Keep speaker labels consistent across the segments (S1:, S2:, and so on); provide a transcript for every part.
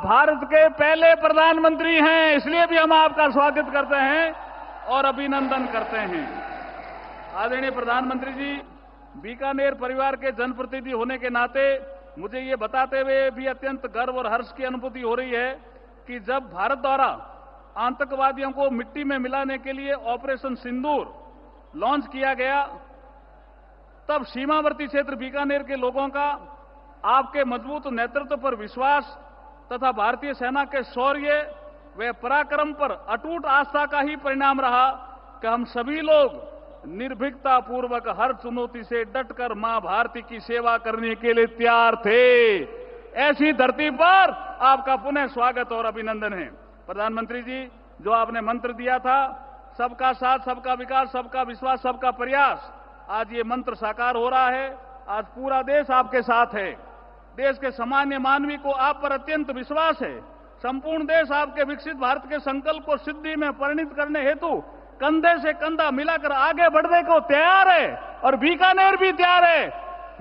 S1: भारत के पहले प्रधानमंत्री हैं, इसलिए भी हम आपका स्वागत करते हैं और अभिनंदन करते हैं। आदरणीय प्रधानमंत्री जी, बीकानेर परिवार के जनप्रतिनिधि होने के नाते मुझे ये बताते हुए भी अत्यंत गर्व और हर्ष की अनुभूति हो रही है कि जब भारत द्वारा आतंकवादियों को मिट्टी में मिलाने के लिए ऑपरेशन सिंदूर लॉन्च किया गया, तब सीमावर्ती क्षेत्र बीकानेर के लोगों का आपके मजबूत नेतृत्व पर विश्वास तथा भारतीय सेना के शौर्य व पराक्रम पर अटूट आस्था का ही परिणाम रहा कि हम सभी लोग निर्भीकता पूर्वक हर चुनौती से डटकर मां भारती की सेवा करने के लिए तैयार थे। ऐसी धरती पर आपका पुनः स्वागत और अभिनंदन है। प्रधानमंत्री जी, जो आपने मंत्र दिया था, सबका साथ, सबका विकास, सबका विश्वास, सबका प्रयास, आज ये मंत्र साकार हो रहा है। आज पूरा देश आपके साथ है। देश के सामान्य मानवी को आप पर अत्यंत विश्वास है। संपूर्ण देश आपके विकसित भारत के संकल्प को सिद्धि में परिणत करने हेतु कंधे से कंधा मिलाकर आगे बढ़ने को तैयार है और बीकानेर भी तैयार है।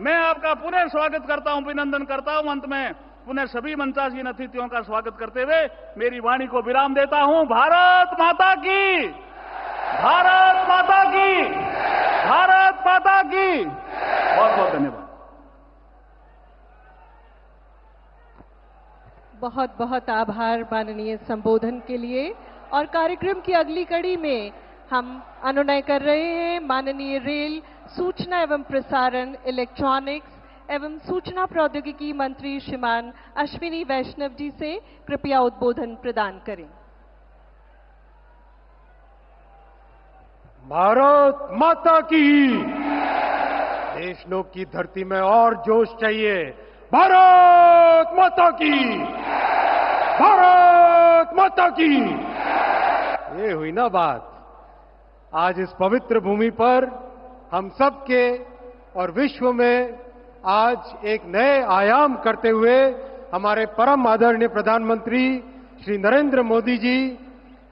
S1: मैं आपका पुनः स्वागत करता हूं, अभिनंदन करता हूं। अंत में पुनः सभी मंचासीन अतिथियों का स्वागत करते हुए मेरी वाणी को विराम देता हूं। भारत माता की, भारत माता की, भारत माता की। बहुत बहुत धन्यवाद।
S2: बहुत बहुत आभार माननीय संबोधन के लिए। और कार्यक्रम की अगली कड़ी में हम अनुनय कर रहे हैं माननीय रेल, सूचना एवं प्रसारण, इलेक्ट्रॉनिक्स एवं सूचना प्रौद्योगिकी मंत्री श्रीमान अश्विनी वैष्णव जी से। कृपया उद्बोधन प्रदान करें।
S3: भारत माता की। देशनों की धरती में और जोश चाहिए। भारत माता की, भारत माता की। ये हुई ना बात। आज इस पवित्र भूमि पर हम सब के और विश्व में आज एक नए आयाम करते हुए हमारे परम आदरणीय प्रधानमंत्री श्री नरेंद्र मोदी जी,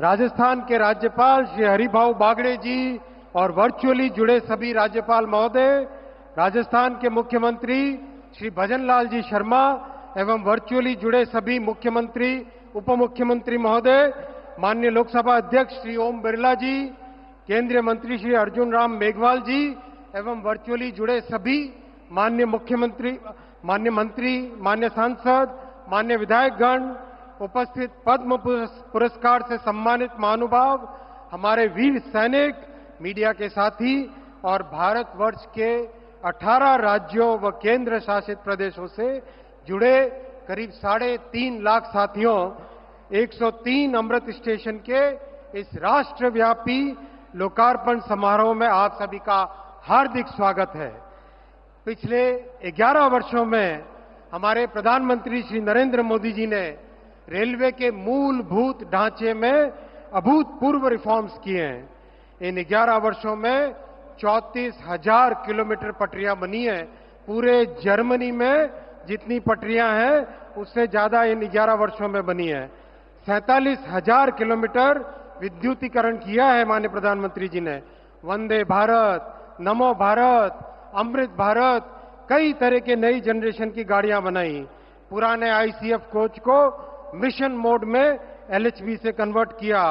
S3: राजस्थान के राज्यपाल श्री हरिभाऊ बागड़े जी और वर्चुअली जुड़े सभी राज्यपाल महोदय, राजस्थान के मुख्यमंत्री श्री भजन लाल जी शर्मा एवं वर्चुअली जुड़े सभी मुख्यमंत्री, उप मुख्यमंत्री महोदय, माननीय लोकसभा अध्यक्ष श्री ओम बिरला जी, केंद्रीय मंत्री श्री अर्जुन राम मेघवाल जी एवं वर्चुअली जुड़े सभी माननीय मुख्यमंत्री, माननीय मंत्री, माननीय सांसद, माननीय विधायकगण, उपस्थित पद्म पुरस्कार से सम्मानित महानुभाव, हमारे वीर सैनिक, मीडिया के साथी और भारतवर्ष के 18 राज्यों व केंद्र शासित प्रदेशों से जुड़े करीब 3.5 लाख साथियों, 103 अमृत स्टेशन के इस राष्ट्रव्यापी लोकार्पण समारोह में आप सभी का हार्दिक स्वागत है। पिछले 11 वर्षों में हमारे प्रधानमंत्री श्री नरेंद्र मोदी जी ने रेलवे के मूलभूत ढांचे में अभूतपूर्व रिफॉर्म्स किए हैं। इन 11 वर्षों में 34,000 किलोमीटर पटरियां बनी हैं। पूरे जर्मनी में जितनी पटरियां हैं उससे ज्यादा इन 11 वर्षों में बनी है। 47,000 किलोमीटर विद्युतीकरण किया है माननीय प्रधानमंत्री जी ने। वंदे भारत, नमो भारत, अमृत भारत, कई तरह के नई जनरेशन की गाड़ियां बनाई। पुराने आईसीएफ कोच को मिशन मोड में एलएचबी से कन्वर्ट किया।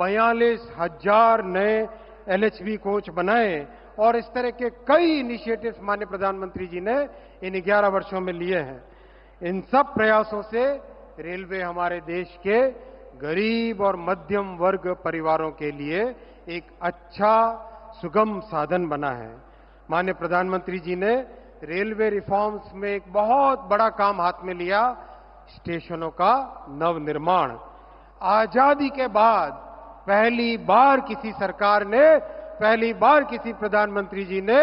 S3: 42,000 नए एलएचबी कोच बनाए और इस तरह के कई इनिशिएटिव्स माननीय प्रधानमंत्री जी ने इन 11 वर्षों में लिए हैं। इन सब प्रयासों से रेलवे हमारे देश के गरीब और मध्यम वर्ग परिवारों के लिए एक अच्छा सुगम साधन बना है। माननीय प्रधानमंत्री जी ने रेलवे रिफॉर्म्स में एक बहुत बड़ा काम हाथ में लिया, स्टेशनों का नवनिर्माण। आजादी के बाद पहली बार किसी सरकार ने, पहली बार किसी प्रधानमंत्री जी ने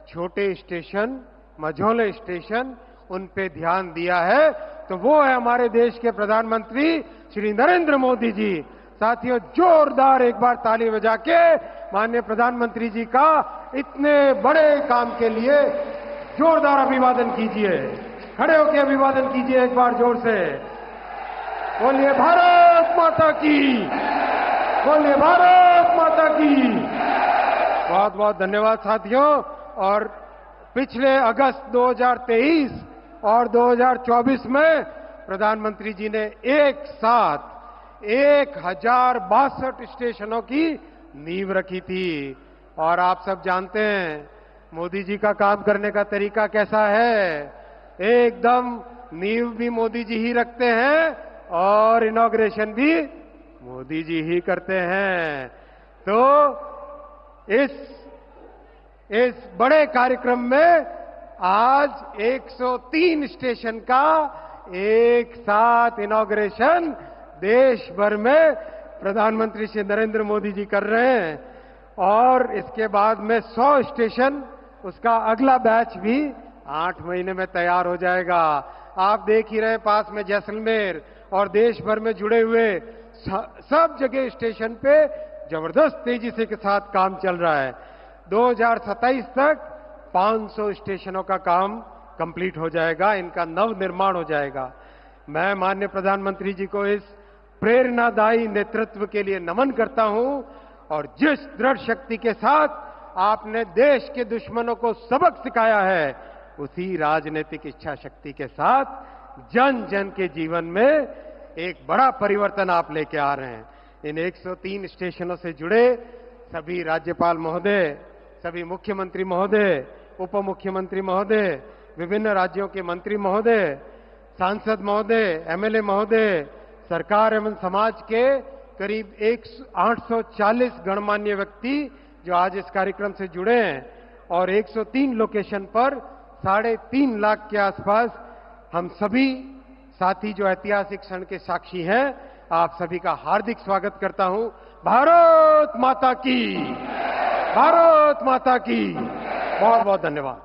S3: छोटे स्टेशन, मझोले स्टेशन, उन पे ध्यान दिया है, तो वो है हमारे देश के प्रधानमंत्री श्री नरेंद्र मोदी जी। साथियों, जोरदार एक बार ताली बजा के माननीय प्रधानमंत्री जी का इतने बड़े काम के लिए जोरदार अभिवादन कीजिए। खड़े होकर अभिवादन कीजिए एक बार जोर से। बोलिए भारत माता की, बोलिए भारत माता की। बहुत बहुत धन्यवाद साथियों। और पिछले अगस्त 2023 और 2024 में प्रधानमंत्री जी ने एक साथ 1062 स्टेशनों की नींव रखी थी। और आप सब जानते हैं मोदी जी का काम करने का तरीका कैसा है। एकदम नींव भी मोदी जी ही रखते हैं और इनॉग्रेशन भी मोदी जी ही करते हैं। तो इस बड़े कार्यक्रम में आज 103 स्टेशन का एक साथ इनॉग्रेशन देश भर में प्रधानमंत्री श्री नरेंद्र मोदी जी कर रहे हैं। और इसके बाद में 100 स्टेशन, उसका अगला बैच भी 8 महीने में तैयार हो जाएगा। आप देख ही रहे पास में जैसलमेर और देश भर में जुड़े हुए सब जगह स्टेशन पे जबरदस्त तेजी से के साथ काम चल रहा है। 2027 तक 500 स्टेशनों का काम कंप्लीट हो जाएगा, इनका नव निर्माण हो जाएगा। मैं माननीय प्रधानमंत्री जी को इस प्रेरणादायी नेतृत्व के लिए नमन करता हूं और जिस दृढ़ शक्ति के साथ आपने देश के दुश्मनों को सबक सिखाया है, उसी राजनीतिक इच्छा शक्ति के साथ जन जन के जीवन में एक बड़ा परिवर्तन आप लेके आ रहे हैं। इन 103 स्टेशनों से जुड़े सभी राज्यपाल महोदय, सभी मुख्यमंत्री महोदय, उप मुख्यमंत्री महोदय, विभिन्न राज्यों के मंत्री महोदय, सांसद महोदय, एमएलए महोदय, सरकार एवं समाज के करीब 840 गणमान्य व्यक्ति जो आज इस कार्यक्रम से जुड़े हैं और 103 लोकेशन पर 3.5 लाख के आसपास हम सभी साथी जो ऐतिहासिक क्षण के साक्षी हैं, आप सभी का हार्दिक स्वागत करता हूं। भारत माता की, भारत माता की। बहुत बहुत धन्यवाद।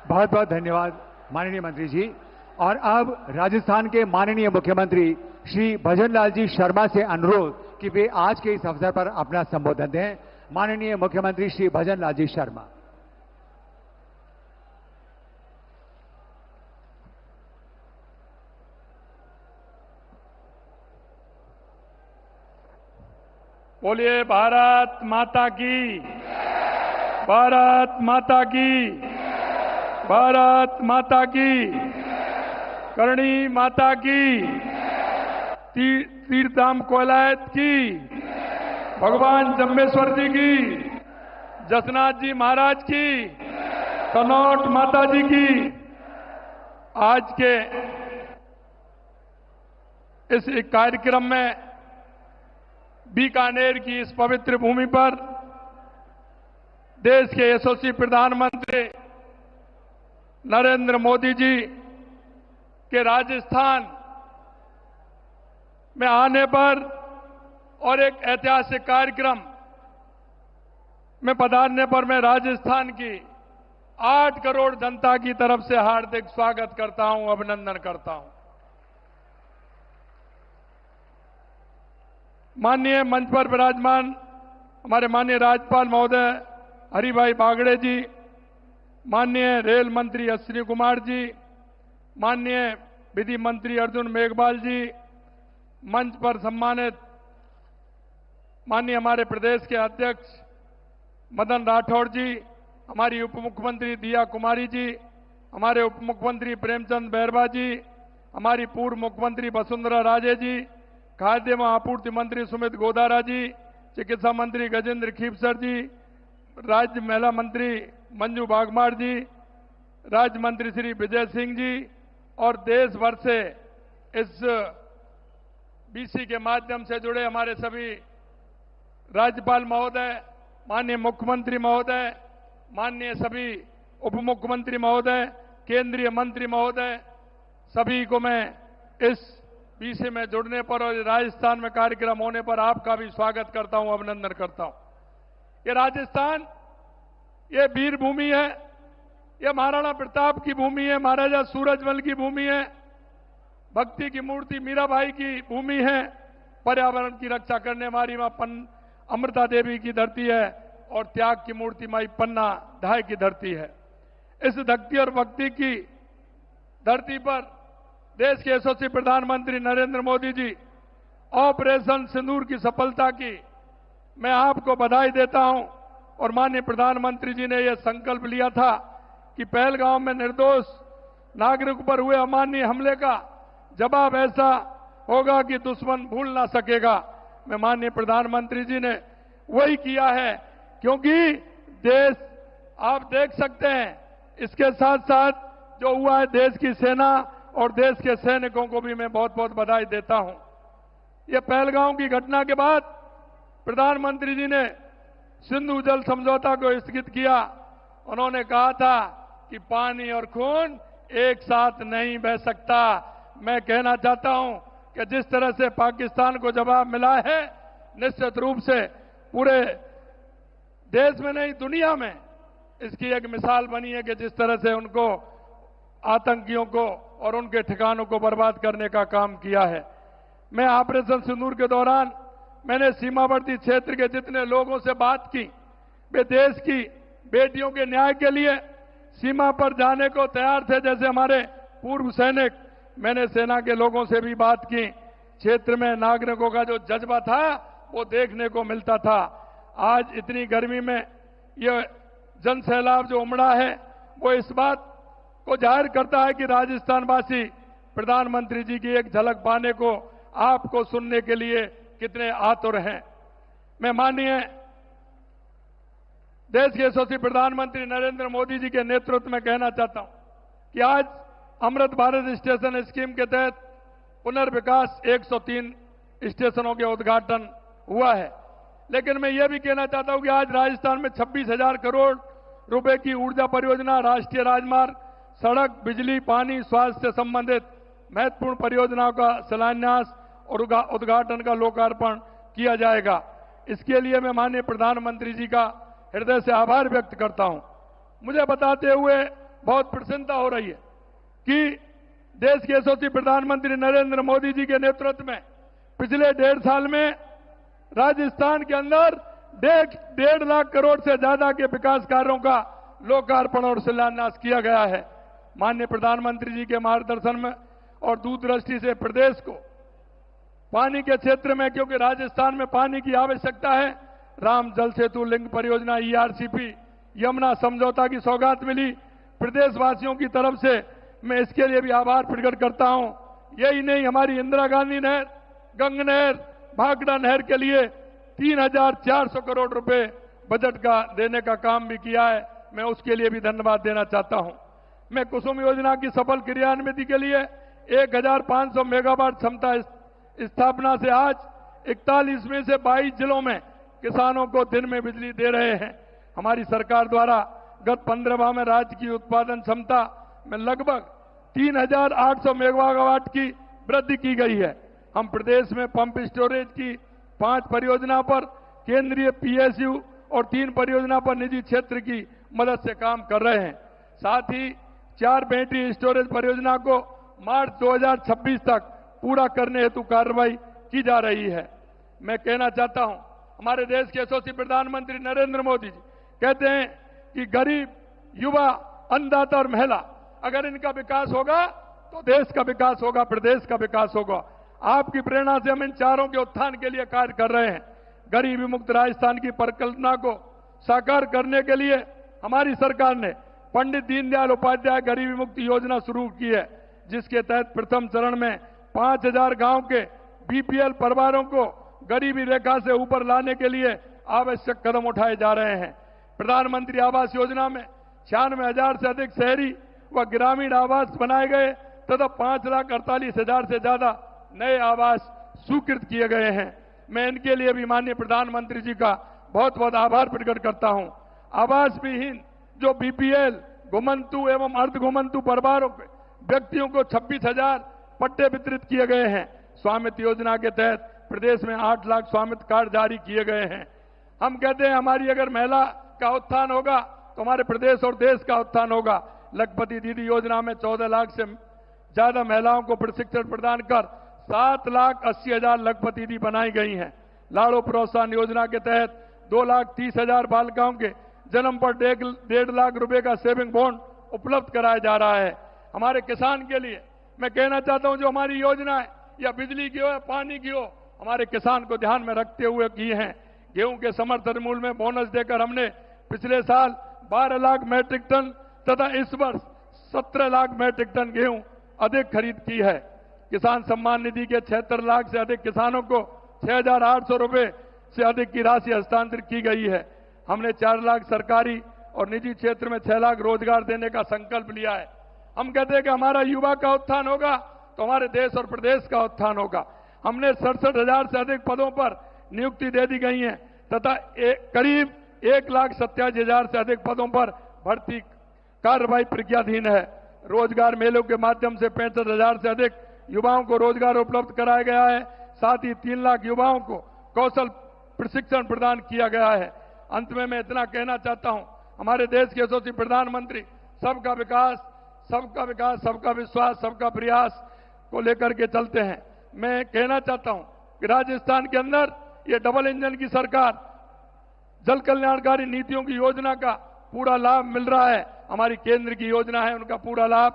S4: बहुत बहुत धन्यवाद माननीय मंत्री जी। और अब राजस्थान के माननीय मुख्यमंत्री श्री भजनलाल जी शर्मा से अनुरोध कि वे आज के इस अवसर पर अपना संबोधन दें। माननीय मुख्यमंत्री श्री भजनलाल जी शर्मा।
S1: बोलिए भारत माता की, भारत माता की, भारत माता की, करणी माता की, तीर्थधाम कोलायत की, भगवान जम्बेश्वर जी की, जसनाथ जी महाराज की, कनौट माता जी की। आज के इस कार्यक्रम में बीकानेर की इस पवित्र भूमि पर देश के यशस्वी प्रधानमंत्री नरेंद्र मोदी जी के राजस्थान में आने पर और एक ऐतिहासिक कार्यक्रम में पधारने पर मैं राजस्थान की 8 करोड़ जनता की तरफ से हार्दिक स्वागत करता हूं, अभिनंदन करता हूं। माननीय मंच पर विराजमान हमारे माननीय राज्यपाल महोदय हरिभाई बागड़े जी, माननीय रेल मंत्री अश्विनी कुमार जी, माननीय विधि मंत्री अर्जुन मेघवाल जी, मंच पर सम्मानित माननीय हमारे प्रदेश के अध्यक्ष मदन राठौड़ जी, हमारी उप मुख्यमंत्री दिया कुमारी जी, हमारे उप मुख्यमंत्री प्रेमचंद बैरवा जी, हमारी पूर्व मुख्यमंत्री वसुंधरा राजे जी, खाद्य एवं आपूर्ति मंत्री सुमित गोदारा जी, चिकित्सा मंत्री गजेंद्र खीपसर जी, राज्य महिला मंत्री मंजू बागमार जी, राज्य मंत्री श्री विजय सिंह जी और देश भर से इस बीसी के माध्यम से जुड़े हमारे सभी राज्यपाल महोदय, माननीय मुख्यमंत्री महोदय, माननीय सभी उप मुख्यमंत्री महोदय, केंद्रीय मंत्री महोदय, सभी को मैं इस बीसी में जुड़ने पर और राजस्थान में कार्यक्रम होने पर आपका भी स्वागत करता हूं, अभिनंदन करता हूं। ये राजस्थान, ये वीर भूमि है, ये महाराणा प्रताप की भूमि है, महाराजा सूरजमल की भूमि है, भक्ति की मूर्ति मीराबाई की भूमि है, पर्यावरण की रक्षा करने वाली मां अमृता देवी की धरती है और त्याग की मूर्ति माई पन्ना धाय की धरती है। इस भक्ति और भक्ति की धरती पर देश के यशस्वी प्रधानमंत्री नरेंद्र मोदी जी ऑपरेशन सिंदूर की सफलता की मैं आपको बधाई देता हूं
S5: और माननीय प्रधानमंत्री जी ने यह संकल्प लिया था कि पहलगांव में निर्दोष नागरिक पर हुए अमानवीय हमले का जवाब ऐसा होगा कि दुश्मन भूल ना सकेगा। मैं माननीय प्रधानमंत्री जी ने वही किया है, क्योंकि देश आप देख सकते हैं, इसके साथ साथ जो हुआ है, देश की सेना और देश के सैनिकों को भी मैं बहुत बहुत बधाई देता हूं। ये पहलगांव की घटना के बाद प्रधानमंत्री जी ने सिंधु जल समझौता को स्थगित किया। उन्होंने कहा था कि पानी और खून एक साथ नहीं बह सकता। मैं कहना चाहता हूं कि जिस तरह से पाकिस्तान को जवाब मिला है, निश्चित रूप से पूरे देश में नहीं दुनिया में इसकी एक मिसाल बनी है कि जिस तरह से उनको आतंकियों को और उनके ठिकानों को बर्बाद करने का काम किया है। मैं ऑपरेशन सिंदूर के दौरान मैंने सीमावर्ती क्षेत्र के जितने लोगों से बात की, वे देश की बेटियों के न्याय के लिए सीमा पर जाने को तैयार थे। जैसे हमारे पूर्व सैनिक, मैंने सेना के लोगों से भी बात की। क्षेत्र में नागरिकों का जो जज्बा था वो देखने को मिलता था। आज इतनी गर्मी में ये जन सैलाब जो उमड़ा है, वो इस बात को जाहिर करता है कि राजस्थान वासी प्रधानमंत्री जी की एक झलक पाने को, आपको सुनने के लिए कितने आतुर हैं। मैं माननीय देश के यशस्वी प्रधानमंत्री नरेंद्र मोदी जी के नेतृत्व में कहना चाहता हूं कि आज अमृत भारत स्टेशन स्कीम के तहत पुनर्विकास 103 स्टेशनों के उद्घाटन हुआ है। लेकिन मैं ये भी कहना चाहता हूं कि आज राजस्थान में 26,000 करोड़ रुपए की ऊर्जा परियोजना, राष्ट्रीय राजमार्ग, सड़क, बिजली, पानी, स्वास्थ्य से संबंधित महत्वपूर्ण परियोजनाओं का शिलान्यास और उद्घाटन का लोकार्पण किया जाएगा। इसके लिए मैं माननीय प्रधानमंत्री जी का हृदय से आभार व्यक्त करता हूं। मुझे बताते हुए बहुत प्रसन्नता हो रही है कि देश के यशस्वी प्रधानमंत्री नरेंद्र मोदी जी के नेतृत्व में पिछले 1.5 साल में राजस्थान के अंदर 1.5 लाख करोड़ से ज्यादा के विकास कार्यों का लोकार्पण और शिलान्यास किया गया है। माननीय प्रधानमंत्री जी के मार्गदर्शन में और दूरदृष्टि से प्रदेश को पानी के क्षेत्र में, क्योंकि राजस्थान में पानी की आवश्यकता है, राम जल सेतु लिंक परियोजना, ERCP, यमुना समझौता की सौगात मिली। प्रदेशवासियों की तरफ से मैं इसके लिए भी आभार प्रकट करता हूं। यही नहीं, हमारी इंदिरा गांधी नहर, गंग नहर, भाखड़ा नहर के लिए 3,400 करोड़ रुपए बजट का देने का काम भी किया है। मैं उसके लिए भी धन्यवाद देना चाहता हूं। मैं कुसुम योजना की सफल क्रियान्विति के लिए 1,500 मेगावाट क्षमता स्थापना से आज 41 में से 22 जिलों में किसानों को दिन में बिजली दे रहे हैं। हमारी सरकार द्वारा गत 15 माह में राज्य की उत्पादन क्षमता में लगभग 3,800 मेगावाट की वृद्धि की गई है। हम प्रदेश में पंप स्टोरेज की 5 परियोजना पर केंद्रीय PSU और 3 परियोजना पर निजी क्षेत्र की मदद से काम कर रहे हैं। साथ ही 4 बैटरी स्टोरेज परियोजना को मार्च 2026 तक पूरा करने हेतु कार्रवाई की जा रही है। मैं कहना चाहता हूं, हमारे देश के यशस्वी प्रधानमंत्री नरेंद्र मोदी जी कहते हैं कि गरीब, युवा, अन्नदाता और महिला, अगर इनका विकास होगा तो देश का विकास होगा, प्रदेश का विकास होगा। आपकी प्रेरणा से हम इन चारों के उत्थान के लिए कार्य कर रहे हैं। गरीबी मुक्त राजस्थान की परिकल्पना को साकार करने के लिए हमारी सरकार ने पंडित दीनदयाल उपाध्याय गरीबी मुक्ति योजना शुरू की है, जिसके तहत प्रथम चरण में 5,000 गांव के BPL परिवारों को गरीबी रेखा से ऊपर लाने के लिए आवश्यक कदम उठाए जा रहे हैं। प्रधानमंत्री आवास योजना में 96,000 से अधिक शहरी व ग्रामीण आवास बनाए गए तथा 5,48,000 से ज्यादा नए आवास स्वीकृत किए गए हैं। मैं इनके लिए भी माननीय प्रधानमंत्री जी का बहुत बहुत आभार प्रकट करता हूं। आवास विहीन जो BPL, घुमंतु एवं अर्ध घुमंतु परिवारों के व्यक्तियों को 26,000 पट्टे वितरित किए गए हैं। स्वामित्व योजना के तहत प्रदेश में 8 लाख स्वामित्व कार्ड जारी किए गए हैं। हम कहते हैं हमारी अगर महिला का उत्थान होगा तो हमारे प्रदेश और देश का उत्थान होगा। लखपति दीदी योजना में 14 लाख से ज्यादा महिलाओं को प्रशिक्षण प्रदान कर 7,80,000 लखपति दीदी बनाई गई हैं। लाड़ो प्रोत्साहन योजना के तहत 2,30,000 बालिकाओं के जन्म पर 1.5 लाख रुपए का सेविंग बॉन्ड उपलब्ध कराया जा रहा है। हमारे किसान के लिए मैं कहना चाहता हूं, जो हमारी योजना है या बिजली की हो या पानी की हो, हमारे किसान को ध्यान में रखते हुए की हैं। गेहूं के समर्थन मूल्य में बोनस देकर हमने पिछले साल 12 लाख मैट्रिक टन तथा इस वर्ष 17 लाख मैट्रिक टन गेहूं अधिक खरीद की है। किसान सम्मान निधि के 76 लाख से अधिक किसानों को 6,800 रुपए से अधिक की राशि हस्तांतरित की गई है। हमने 4 लाख सरकारी और निजी क्षेत्र में 6 लाख रोजगार देने का संकल्प लिया है। हम कहते हैं कि हमारा युवा का उत्थान होगा तो हमारे देश और प्रदेश का उत्थान होगा। हमने 67,000 से अधिक पदों पर नियुक्ति दे दी गई है तथा करीब 1,87,000 से अधिक पदों पर भर्ती कार्रवाई प्रक्रियाधीन है। रोजगार मेलों के माध्यम से 65,000 से अधिक युवाओं को रोजगार उपलब्ध कराया गया है। साथ ही 3 लाख युवाओं को कौशल प्रशिक्षण प्रदान किया गया है। अंत में मैं इतना कहना चाहता हूं, हमारे देश के यशस्वी प्रधानमंत्री सबका विकास, सबका विश्वास, सबका प्रयास को लेकर के चलते हैं। मैं कहना चाहता हूं कि राजस्थान के अंदर ये डबल इंजन की सरकार जल कल्याणकारी नीतियों की योजना का पूरा लाभ मिल रहा है। हमारी केंद्र की योजना है, उनका पूरा लाभ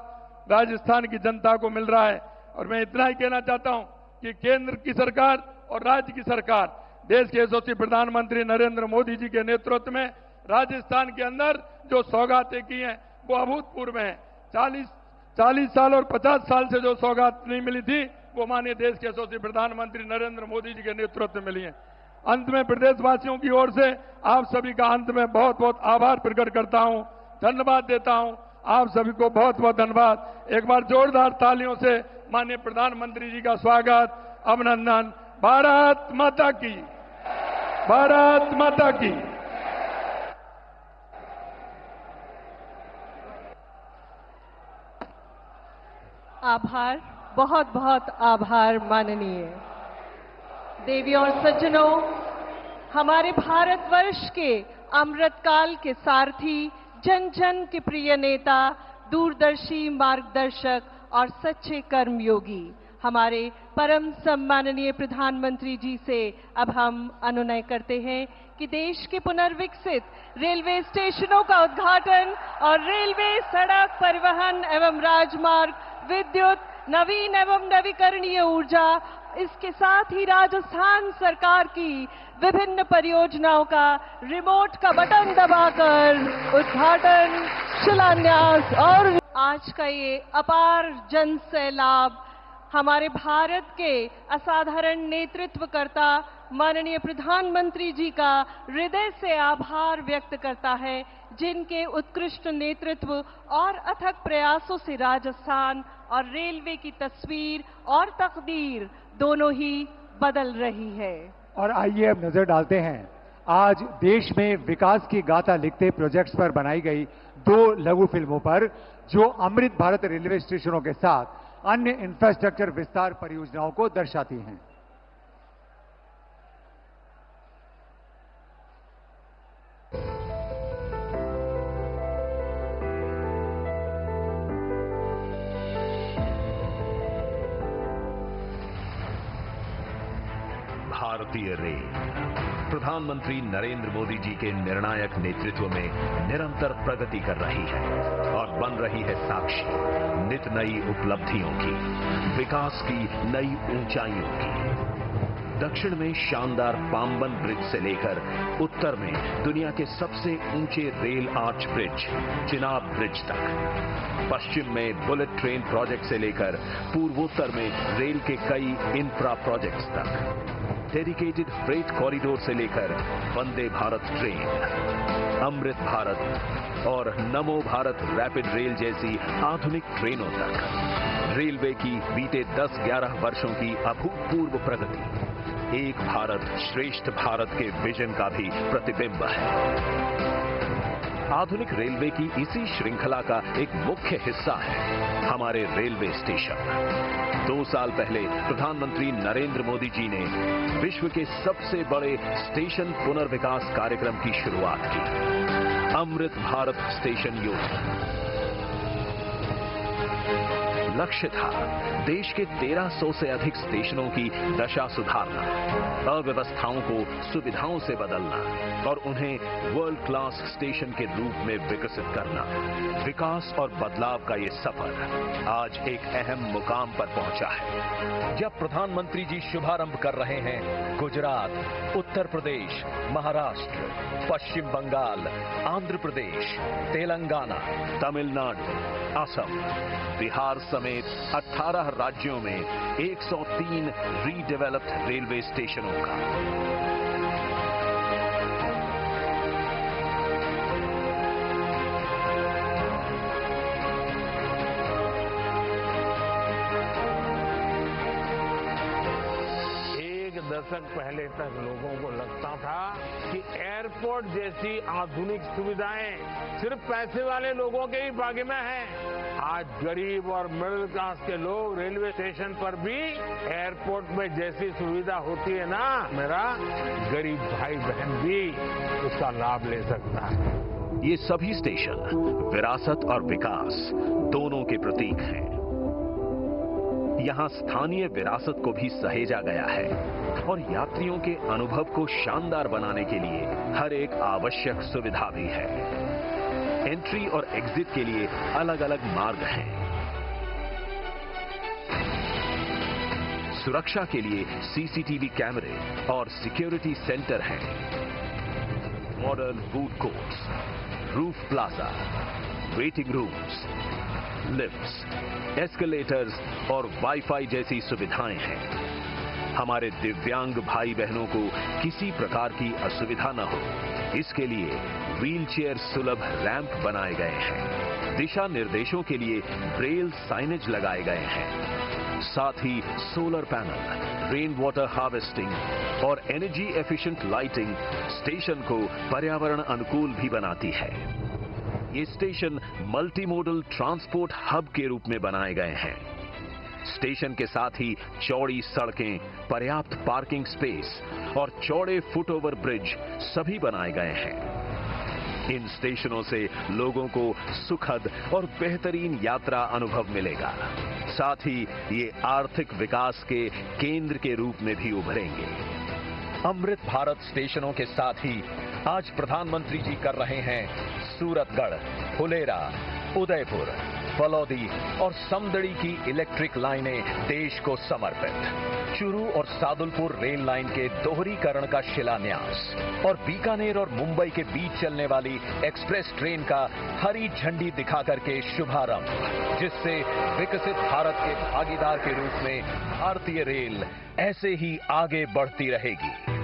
S5: राजस्थान की जनता को मिल रहा है। और मैं इतना ही कहना चाहता हूं कि केंद्र की सरकार और राज्य की सरकार, देश के यशस्वी प्रधानमंत्री नरेंद्र मोदी जी के नेतृत्व में राजस्थान के अंदर जो सौगातें की हैं वो अभूतपूर्व हैं। 40 साल और 50 साल से जो सौगात नहीं मिली थी वो माननीय देश के यशस्वी प्रधानमंत्री नरेंद्र मोदी जी के नेतृत्व में मिली है। अंत में प्रदेशवासियों की ओर से आप सभी का अंत में बहुत बहुत आभार प्रकट करता हूं, धन्यवाद देता हूं। आप सभी को बहुत बहुत धन्यवाद। एक बार जोरदार तालियों से माननीय प्रधानमंत्री जी का स्वागत, अभिनंदन। भारत माता की, भारत माता की।
S2: आभार, बहुत बहुत आभार माननीय। देवियों और सज्जनों, हमारे भारतवर्ष के अमृतकाल के सारथी, जन जन के प्रिय नेता, दूरदर्शी मार्गदर्शक और सच्चे कर्मयोगी हमारे परम सम्माननीय प्रधानमंत्री जी से अब हम अनुनय करते हैं कि देश के पुनर्विकसित रेलवे स्टेशनों का उद्घाटन और रेलवे, सड़क परिवहन एवं राजमार्ग, विद्युत, नवीन एवं नवीकरणीय ऊर्जा, इसके साथ ही राजस्थान सरकार की विभिन्न परियोजनाओं का रिमोट का बटन दबाकर उद्घाटन, शिलान्यास और आज का ये अपार जन सैलाब हमारे भारत के असाधारण नेतृत्वकर्ता माननीय प्रधानमंत्री जी का हृदय से आभार व्यक्त करता है, जिनके उत्कृष्ट नेतृत्व और अथक प्रयासों से राजस्थान और रेलवे की तस्वीर और तकदीर दोनों ही बदल रही है।
S4: और आइए अब नजर डालते हैं आज देश में विकास की गाथा लिखते प्रोजेक्ट्स पर बनाई गई 2 लघु फिल्मों पर, जो अमृत भारत रेलवे स्टेशनों के साथ अन्य इंफ्रास्ट्रक्चर विस्तार परियोजनाओं को दर्शाती हैं।
S6: भारतीय रेल प्रधानमंत्री नरेंद्र मोदी जी के निर्णायक नेतृत्व में निरंतर प्रगति कर रही है और बन रही है साक्षी नित नई उपलब्धियों की, विकास की नई ऊंचाइयों की। दक्षिण में शानदार पाम्बन ब्रिज से लेकर उत्तर में दुनिया के सबसे ऊंचे rail arch bridge Chenab bridge तक, पश्चिम में बुलेट ट्रेन प्रोजेक्ट से लेकर पूर्वोत्तर में रेल के कई इंफ्रा प्रोजेक्ट्स तक, डेडिकेटेड फ्रेट कॉरिडोर से लेकर वंदे भारत ट्रेन, अमृत भारत और नमो भारत रैपिड रेल जैसी आधुनिक ट्रेनों तक रेलवे की बीते 10-11 वर्षों की अभूतपूर्व प्रगति एक भारत श्रेष्ठ भारत के विजन का भी प्रतिबिंब है। आधुनिक रेलवे की इसी श्रृंखला का एक मुख्य हिस्सा है हमारे रेलवे स्टेशन। 2 साल पहले प्रधानमंत्री नरेंद्र मोदी जी ने विश्व के सबसे बड़े स्टेशन पुनर्विकास कार्यक्रम की शुरुआत की, अमृत भारत स्टेशन योजना। लक्ष्य था देश के 1300 से अधिक स्टेशनों की दशा सुधारना, अव्यवस्थाओं को सुविधाओं से बदलना और उन्हें वर्ल्ड क्लास स्टेशन के रूप में विकसित करना। विकास और बदलाव का ये सफर आज एक अहम मुकाम पर पहुंचा है, जब प्रधानमंत्री जी शुभारंभ कर रहे हैं गुजरात, उत्तर प्रदेश, महाराष्ट्र, पश्चिम बंगाल, आंध्र प्रदेश, तेलंगाना, तमिलनाडु, असम, बिहार समेत 18 राज्यों में 103 रीडेवलप्ड रेलवे स्टेशनों का।
S7: दशक पहले तक लोगों को लगता था कि एयरपोर्ट जैसी आधुनिक सुविधाएं सिर्फ पैसे वाले लोगों के ही भाग्य में हैं। आज गरीब और मिडिल क्लास के लोग रेलवे स्टेशन पर भी एयरपोर्ट में जैसी सुविधा होती है ना, मेरा गरीब भाई बहन भी उसका लाभ ले सकता है।
S6: ये सभी स्टेशन विरासत और विकास दोनों के प्रतीक हैं। यहां स्थानीय विरासत को भी सहेजा गया है और यात्रियों के अनुभव को शानदार बनाने के लिए हर एक आवश्यक सुविधा भी है। एंट्री और एग्जिट के लिए अलग अलग मार्ग हैं। सुरक्षा के लिए सीसीटीवी कैमरे और सिक्योरिटी सेंटर हैं। Modern food courts, roof plaza, waiting rooms, lifts, escalators और वाईफाई जैसी सुविधाएं हैं। हमारे दिव्यांग भाई बहनों को किसी प्रकार की असुविधा न हो, इसके लिए व्हीलचेयर सुलभ रैंप बनाए गए हैं। दिशा निर्देशों के लिए ब्रेल साइनेज लगाए गए हैं। साथ ही solar panel, rain water harvesting और एनर्जी एफिशिएंट लाइटिंग स्टेशन को पर्यावरण अनुकूल भी बनाती है। ये station multi modal transport hub के रूप में बनाए गए हैं। स्टेशन के साथ ही चौड़ी सड़कें, पर्याप्त पार्किंग स्पेस और चौड़े फुटओवर ब्रिज सभी बनाए गए हैं। इन स्टेशनों से लोगों को सुखद और बेहतरीन यात्रा अनुभव मिलेगा। साथ ही ये आर्थिक विकास के केंद्र के रूप में भी उभरेंगे। अमृत भारत स्टेशनों के साथ ही आज प्रधानमंत्री जी कर रहे हैं सूरतगढ़, फुलेरा, उदयपुर, फलौदी और समदड़ी की इलेक्ट्रिक लाइनें देश को समर्पित। चूरू और सादुलपुर रेल लाइन के दोहरीकरण का शिलान्यास और बीकानेर और मुंबई के बीच चलने वाली एक्सप्रेस ट्रेन का हरी झंडी दिखा करके शुभारंभ, जिससे विकसित भारत के भागीदार के रूप में भारतीय रेल ऐसे ही आगे बढ़ती रहेगी।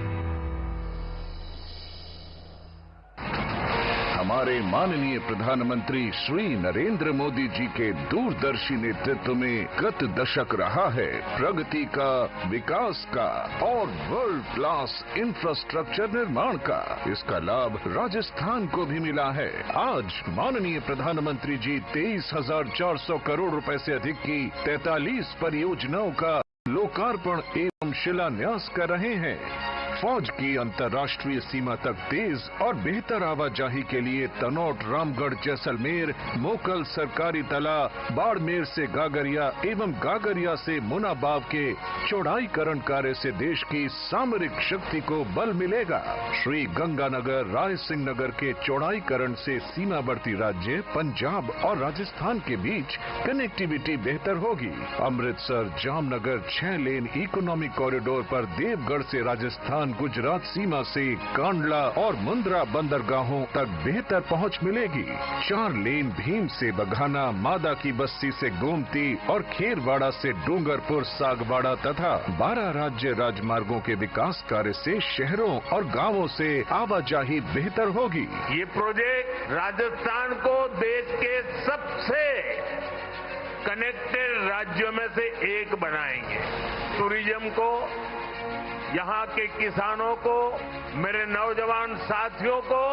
S8: हमारे माननीय प्रधानमंत्री श्री नरेंद्र मोदी जी के दूरदर्शी नेतृत्व में गत दशक रहा है प्रगति का, विकास का और वर्ल्ड क्लास इंफ्रास्ट्रक्चर निर्माण का। इसका लाभ राजस्थान को भी मिला है। आज माननीय प्रधानमंत्री जी 23,400 करोड़ रुपए से अधिक की 43 परियोजनाओं का लोकार्पण एवं शिलान्यास कर रहे हैं। फौज की अंतर्राष्ट्रीय सीमा तक तेज और बेहतर आवाजाही के लिए तनौट, रामगढ़, जैसलमेर, मोकल, सरकारी तला, बाड़मेर से गागरिया एवं गागरिया से मुनाबाव के चौड़ाईकरण कार्य से देश की सामरिक शक्ति को बल मिलेगा। श्री गंगानगर, राय सिंह नगर के चौड़ाईकरण से सीमावर्ती राज्य पंजाब और राजस्थान के बीच कनेक्टिविटी बेहतर होगी। अमृतसर जामनगर 6 लेन इकोनॉमिक कॉरिडोर पर देवगढ़ से राजस्थान, गुजरात सीमा से कांडला और मुंद्रा बंदरगाहों तक बेहतर पहुंच मिलेगी। 4 लेन भीम से बघाना, मादा की बस्ती से गोमती और खेरवाड़ा से डूंगरपुर, सागवाड़ा तथा 12 राज्य राजमार्गों के विकास कार्य से शहरों और गांवों से आवाजाही बेहतर होगी।
S7: ये प्रोजेक्ट राजस्थान को देश के सबसे कनेक्टेड राज्यों में से एक बनाएंगे। टूरिज्म को, यहाँ के किसानों को, मेरे नौजवान साथियों को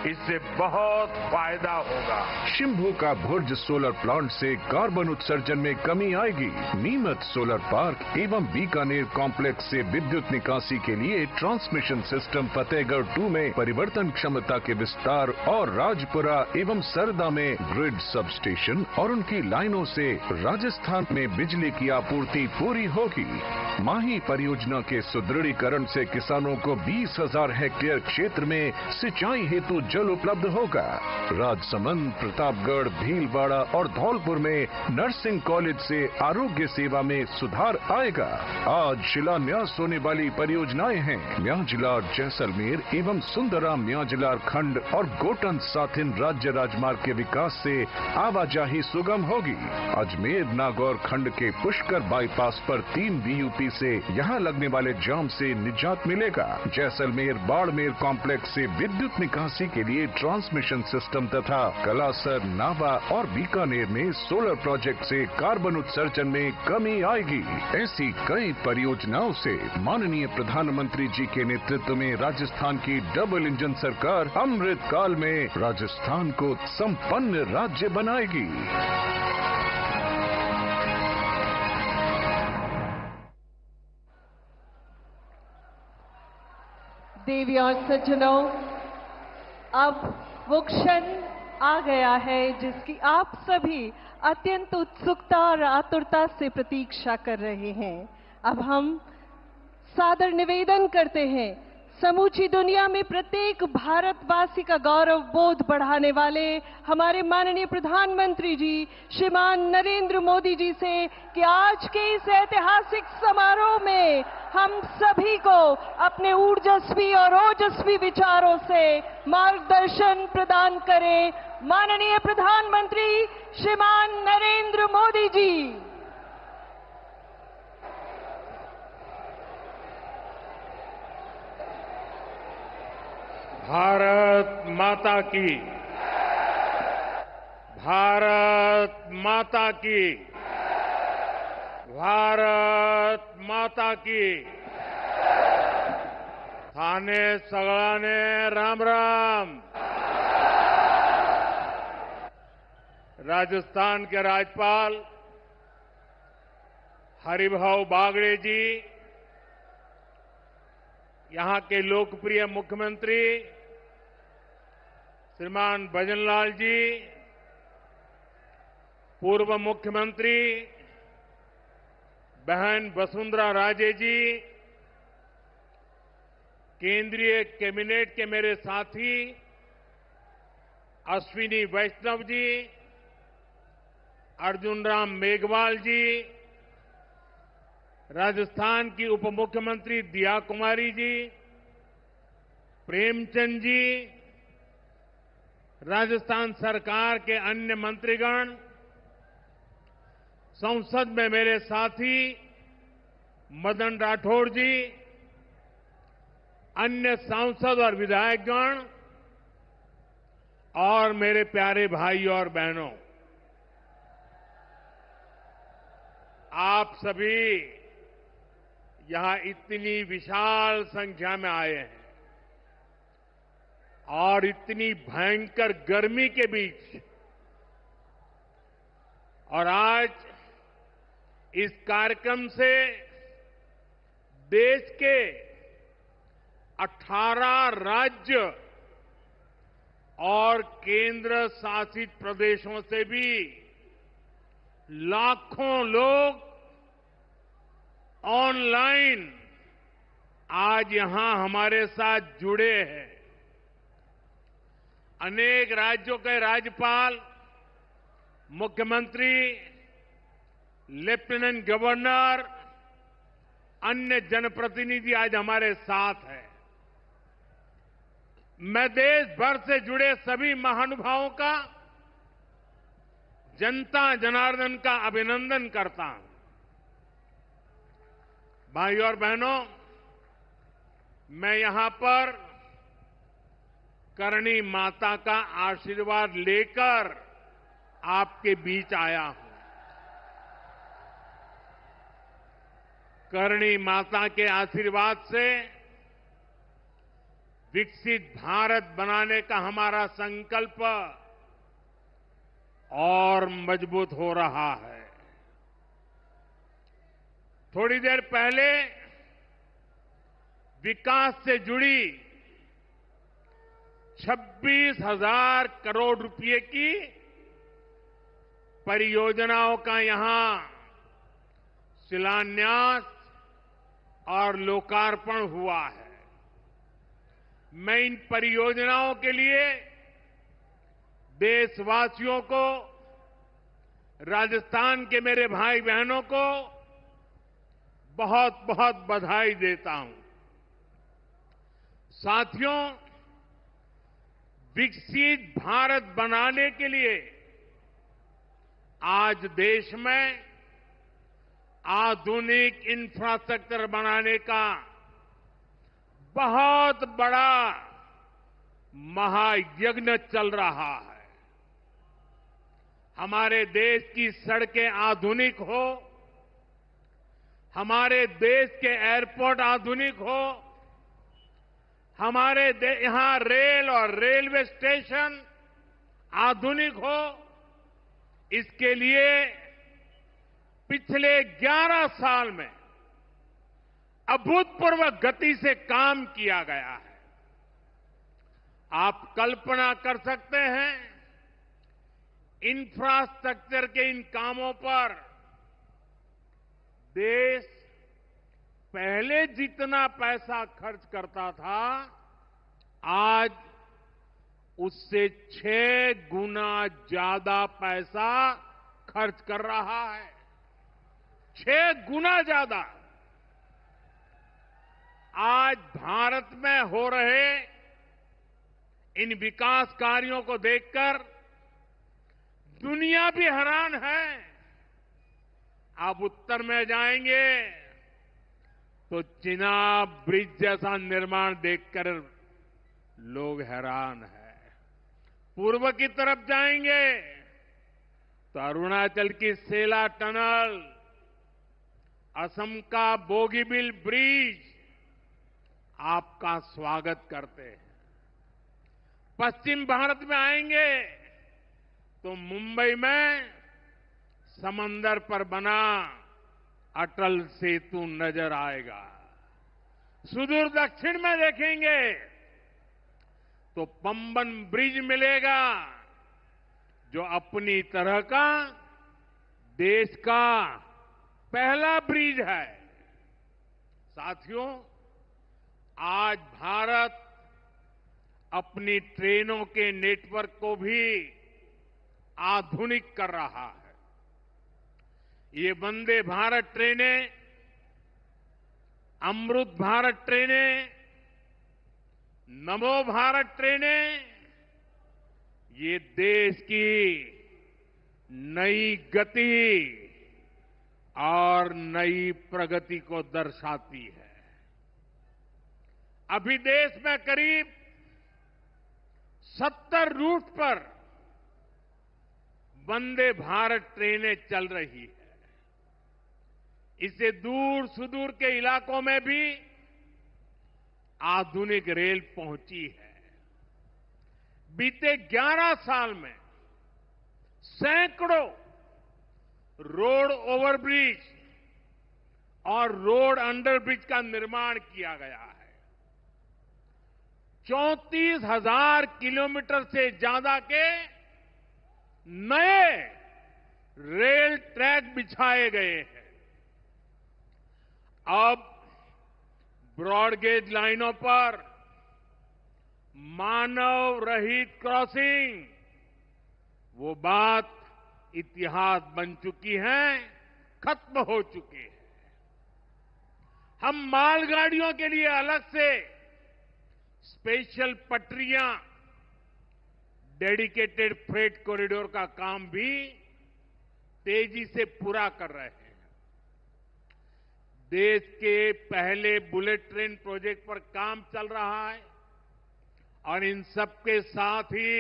S7: इससे बहुत फायदा होगा।
S8: शिम्भू का भुर्ज सोलर प्लांट से कार्बन उत्सर्जन में कमी आएगी। नीमच सोलर पार्क एवं बीकानेर कॉम्प्लेक्स से विद्युत निकासी के लिए ट्रांसमिशन सिस्टम फतेहगढ़ 2 में परिवर्तन क्षमता के विस्तार और राजपुरा एवं सरदा में ग्रिड सब स्टेशन और उनकी लाइनों से राजस्थान में बिजली की आपूर्ति पूरी होगी। माही परियोजना के सुदृढ़ीकरण से किसानों को 20,000 हेक्टेयर क्षेत्र में सिंचाई हेतु जल उपलब्ध होगा। राजसमंद, प्रतापगढ़, भीलवाड़ा और धौलपुर में नर्सिंग कॉलेज से आरोग्य सेवा में सुधार आएगा। आज शिलान्यास होने वाली परियोजनाएं हैं म्याजिलार जैसलमेर एवं सुंदराम म्याजिलार खंड और गोटन साथिन राज्य राजमार्ग के विकास से आवाजाही सुगम होगी। अजमेर नागौर खंड के पुष्कर बाईपास पर 3 BUP से यहां लगने वाले जाम से निजात मिलेगा। जैसलमेर बाड़मेर कॉम्प्लेक्स से विद्युत निकासी के लिए ट्रांसमिशन सिस्टम तथा कलासर, नावा और बीकानेर में सोलर प्रोजेक्ट से कार्बन उत्सर्जन में कमी आएगी। ऐसी कई परियोजनाओं से माननीय प्रधानमंत्री जी के नेतृत्व में राजस्थान की डबल इंजन सरकार अमृत काल में राजस्थान को संपन्न राज्य बनाएगी।
S2: देवी और सज्जनों, अब वो क्षण आ गया है जिसकी आप सभी अत्यंत उत्सुकता और आतुरता से प्रतीक्षा कर रहे हैं। अब हम सादर निवेदन करते हैं समूची दुनिया में प्रत्येक भारतवासी का गौरव बोध बढ़ाने वाले हमारे माननीय प्रधानमंत्री जी श्रीमान नरेंद्र मोदी जी से कि आज के इस ऐतिहासिक समारोह में हम सभी को अपने ऊर्जस्वी और ओजस्वी विचारों से मार्गदर्शन प्रदान करें। माननीय प्रधानमंत्री श्रीमान नरेंद्र मोदी जी।
S7: भारत माता की, भारत माता की, भारत माता की। थाने सगळाने राम राम। राजस्थान के राज्यपाल हरिभाऊ बागड़े जी, यहां के लोकप्रिय मुख्यमंत्री श्रीमान भजनलाल जी, पूर्व मुख्यमंत्री बहन वसुंधरा राजे जी, केंद्रीय कैबिनेट के मेरे साथी अश्विनी वैष्णव जी, अर्जुन राम मेघवाल जी, राजस्थान की उप मुख्यमंत्री दिया कुमारी जी, प्रेमचंद जी, राजस्थान सरकार के अन्य मंत्रीगण, संसद में मेरे साथी मदन राठौड़ जी, अन्य सांसद और विधायकगण और मेरे प्यारे भाई और बहनों, आप सभी यहां इतनी विशाल संख्या में आए हैं और इतनी भयंकर गर्मी के बीच, और आज इस कार्यक्रम से देश के 18 राज्य और केंद्र शासित प्रदेशों से भी लाखों लोग ऑनलाइन आज यहां हमारे साथ जुड़े हैं। अनेक राज्यों के राज्यपाल, मुख्यमंत्री, लेफ्टिनेंट गवर्नर, अन्य जनप्रतिनिधि आज हमारे साथ हैं। मैं देश भर से जुड़े सभी महानुभावों का, जनता जनार्दन का अभिनंदन करता हूं। भाइयों और बहनों, मैं यहां पर करणी माता का आशीर्वाद लेकर आपके बीच आया हूं। करणी माता के आशीर्वाद से विकसित भारत बनाने का हमारा संकल्प और मजबूत हो रहा है। थोड़ी देर पहले विकास से जुड़ी 26,000 करोड़ रुपए की परियोजनाओं का यहां शिलान्यास और लोकार्पण हुआ है। मैं इन परियोजनाओं के लिए देशवासियों को, राजस्थान के मेरे भाई बहनों को बहुत बहुत बधाई देता हूं। साथियों, विकसित भारत बनाने के लिए आज देश में आधुनिक इंफ्रास्ट्रक्चर बनाने का बहुत बड़ा महायज्ञ चल रहा है। हमारे देश की सड़कें आधुनिक हो, हमारे देश के एयरपोर्ट आधुनिक हो, हमारे यहां रेल और रेलवे स्टेशन आधुनिक हो, इसके लिए पिछले 11 साल में अभूतपूर्व गति से काम किया गया है। आप कल्पना कर सकते हैं, इंफ्रास्ट्रक्चर के इन कामों पर देश पहले जितना पैसा खर्च करता था, आज उससे 6 गुना ज्यादा पैसा खर्च कर रहा है। 6 गुना ज्यादा। आज भारत में हो रहे इन विकास कार्यों को देखकर दुनिया भी हैरान है। आप उत्तर में जाएंगे तो चिनाब ब्रिज जैसा निर्माण देखकर लोग हैरान हैं। पूर्व की तरफ जाएंगे तो अरुणाचल की सेला टनल, असम का बोगीबिल ब्रिज आपका स्वागत करते हैं। पश्चिम भारत में आएंगे तो मुंबई में समंदर पर बना अटल सेतु नजर आएगा। सुदूर दक्षिण में देखेंगे तो पंबन ब्रिज मिलेगा, जो अपनी तरह का देश का पहला ब्रिज है। साथियों, आज भारत अपनी ट्रेनों के नेटवर्क को भी आधुनिक कर रहा है। ये वंदे भारत ट्रेनें, अमृत भारत ट्रेनें, नमो भारत ट्रेनें, ये देश की नई गति और नई प्रगति को दर्शाती है। अभी देश में करीब 70 रूट पर वंदे भारत ट्रेनें चल रही है। इससे दूर सुदूर के इलाकों में भी आधुनिक रेल पहुंची है। बीते 11 साल में सैकड़ों रोड ओवरब्रिज और रोड अंडरब्रिज का निर्माण किया गया है। 34,000 किलोमीटर से ज्यादा के नए रेल ट्रैक बिछाए गए हैं। अब ब्रॉडगेज लाइनों पर मानव रहित क्रॉसिंग, वो बात इतिहास बन चुकी है, खत्म हो चुकी है। हम मालगाड़ियों के लिए अलग से स्पेशल पटरियां, डेडिकेटेड फ्रेट कॉरिडोर का काम भी तेजी से पूरा कर रहे हैं। देश के पहले बुलेट ट्रेन प्रोजेक्ट पर काम चल रहा है और इन सबके साथ ही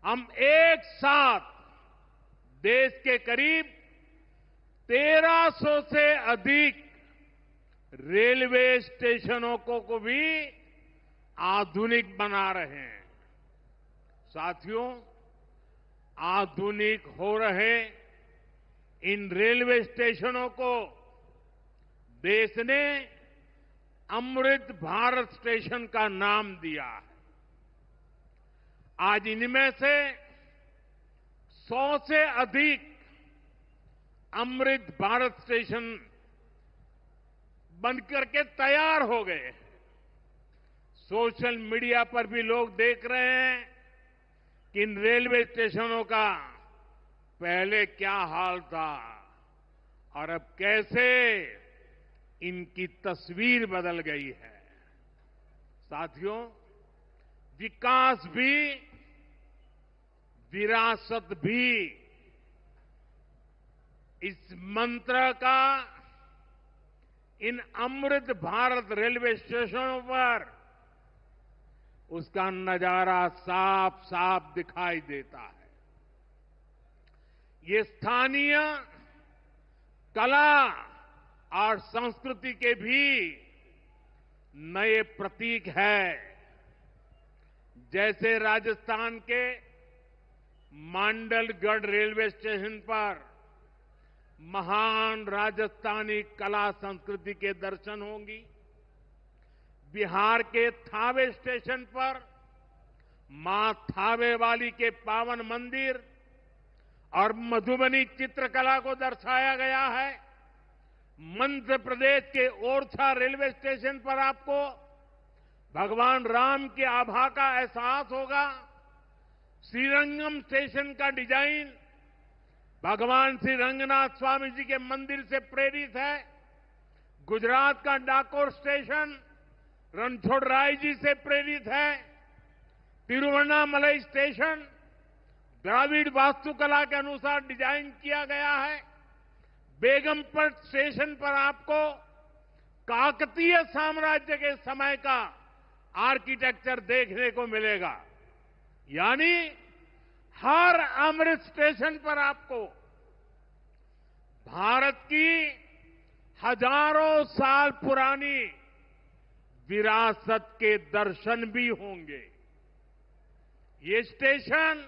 S7: हम एक साथ देश के करीब 1300 से अधिक रेलवे स्टेशनों को भी आधुनिक बना रहे हैं। साथियों, आधुनिक हो रहे इन रेलवे स्टेशनों को देश ने अमृत भारत स्टेशन का नाम दिया है। आज इनमें से 100 से अधिक अमृत भारत स्टेशन बनकर के तैयार हो गए। सोशल मीडिया पर भी लोग देख रहे हैं कि इन रेलवे स्टेशनों का पहले क्या हाल था और अब कैसे इनकी तस्वीर बदल गई है। साथियों, विकास भी विरासत भी, इस मंत्र का इन अमृत भारत रेलवे स्टेशनों पर उसका नजारा साफ साफ दिखाई देता है। ये स्थानीय कला और संस्कृति के भी नए प्रतीक है। जैसे राजस्थान के मांडलगढ़ रेलवे स्टेशन पर महान राजस्थानी कला संस्कृति के दर्शन होंगी। बिहार के थावे स्टेशन पर मां थावे वाली के पावन मंदिर और मधुबनी चित्रकला को दर्शाया गया है। मध्य प्रदेश के ओरछा रेलवे स्टेशन पर आपको भगवान राम की आभा का एहसास होगा। श्रीरंगम स्टेशन का डिजाइन भगवान श्री रंगनाथ स्वामी जी के मंदिर से प्रेरित है। गुजरात का डाकोर स्टेशन रणछोड़राय जी से प्रेरित है। तिरुवन्नामलई स्टेशन द्राविड़ वास्तुकला के अनुसार डिजाइन किया गया है। बेगमपट स्टेशन पर आपको काकतीय साम्राज्य के समय का आर्किटेक्चर देखने को मिलेगा। यानी हर अमृत स्टेशन पर आपको भारत की हजारों साल पुरानी विरासत के दर्शन भी होंगे। ये स्टेशन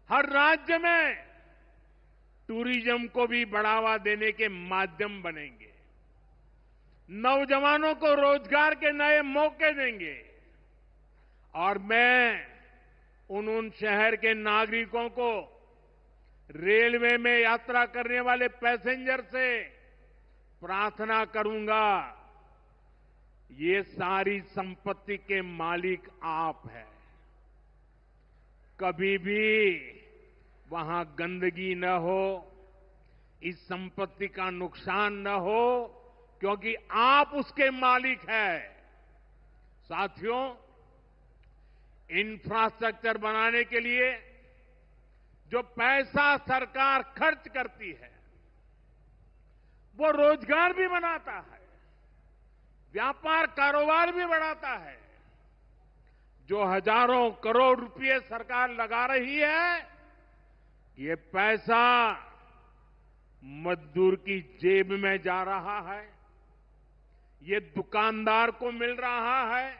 S7: हर राज्य में टूरिज्म को भी बढ़ावा देने के माध्यम बनेंगे, नौजवानों को रोजगार के नए मौके देंगे। और मैं उन शहर के नागरिकों को रेलवे में यात्रा करने वाले पैसेंजर से प्रार्थना करूंगा, ये सारी संपत्ति के मालिक आप हैं। कभी भी वहां गंदगी न हो, इस संपत्ति का नुकसान न हो, क्योंकि आप उसके मालिक हैं। साथियों, इंफ्रास्ट्रक्चर बनाने के लिए जो पैसा सरकार खर्च करती है, वो रोजगार भी बनाता है, व्यापार कारोबार भी बढ़ाता है। जो हजारों करोड़ रुपए सरकार लगा रही है, ये पैसा मजदूर की जेब में जा रहा है, ये दुकानदार को मिल रहा है,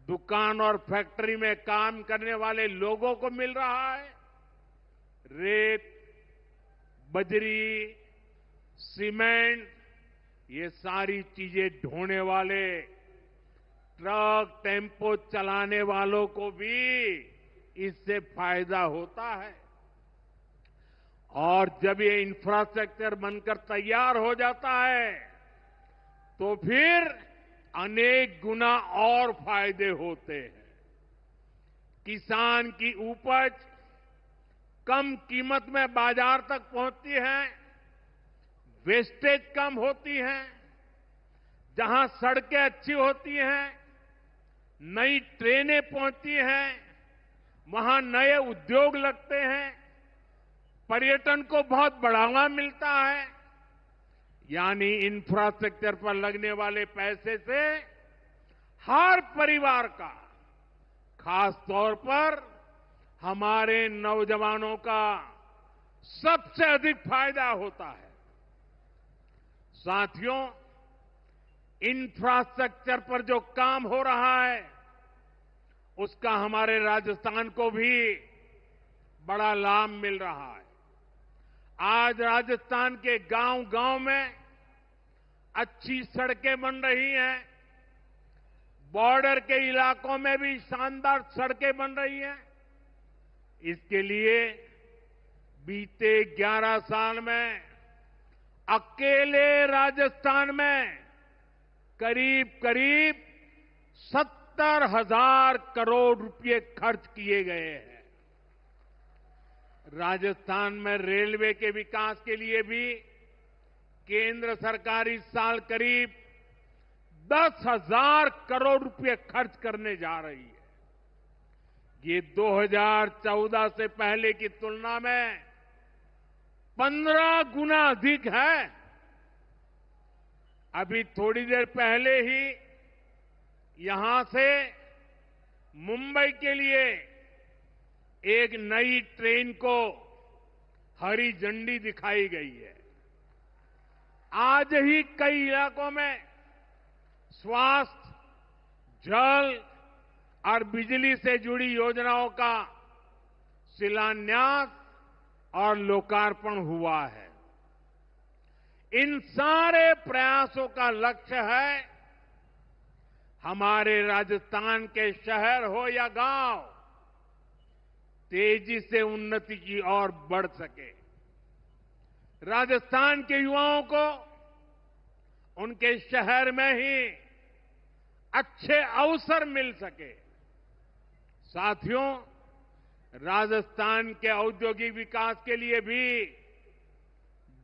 S7: दुकान और फैक्ट्री में काम करने वाले लोगों को मिल रहा है। रेत, बजरी, सीमेंट, ये सारी चीजें ढोने वाले ट्रक, टेम्पो चलाने वालों को भी इससे फायदा होता है। और जब ये इंफ्रास्ट्रक्चर बनकर तैयार हो जाता है, तो फिर अनेक गुना और फायदे होते हैं। किसान की उपज कम कीमत में बाजार तक पहुंचती है, वेस्टेज कम होती है, जहां सड़कें अच्छी होती हैं, नई ट्रेनें पहुंचती हैं, वहां नए उद्योग लगते हैं, पर्यटन को बहुत बढ़ावा मिलता है। यानी इंफ्रास्ट्रक्चर पर लगने वाले पैसे से हर परिवार का, खास तौर पर हमारे नौजवानों का सबसे अधिक फायदा होता है। साथियों, इंफ्रास्ट्रक्चर पर जो काम हो रहा है उसका हमारे राजस्थान को भी बड़ा लाभ मिल रहा है। आज राजस्थान के गांव-गांव में अच्छी सड़कें बन रही हैं। बॉर्डर के इलाकों में भी शानदार सड़कें बन रही हैं। इसके लिए बीते 11 साल में अकेले राजस्थान में करीब 70,000 करोड़ रुपए खर्च किए गए हैं। राजस्थान में रेलवे के विकास के लिए भी केंद्र सरकार इस साल करीब 10,000 करोड़ रुपए खर्च करने जा रही है। ये 2014 से पहले की तुलना में 15 गुना अधिक है। अभी थोड़ी देर पहले ही यहां से मुंबई के लिए एक नई ट्रेन को हरी झंडी दिखाई गई है। आज ही कई इलाकों में स्वास्थ्य, जल और बिजली से जुड़ी योजनाओं का शिलान्यास और लोकार्पण हुआ है। इन सारे प्रयासों का लक्ष्य है हमारे राजस्थान के शहर हो या गांव तेजी से उन्नति की ओर बढ़ सके। राजस्थान के युवाओं को उनके शहर में ही अच्छे अवसर मिल सके। साथियों, राजस्थान के औद्योगिक विकास के लिए भी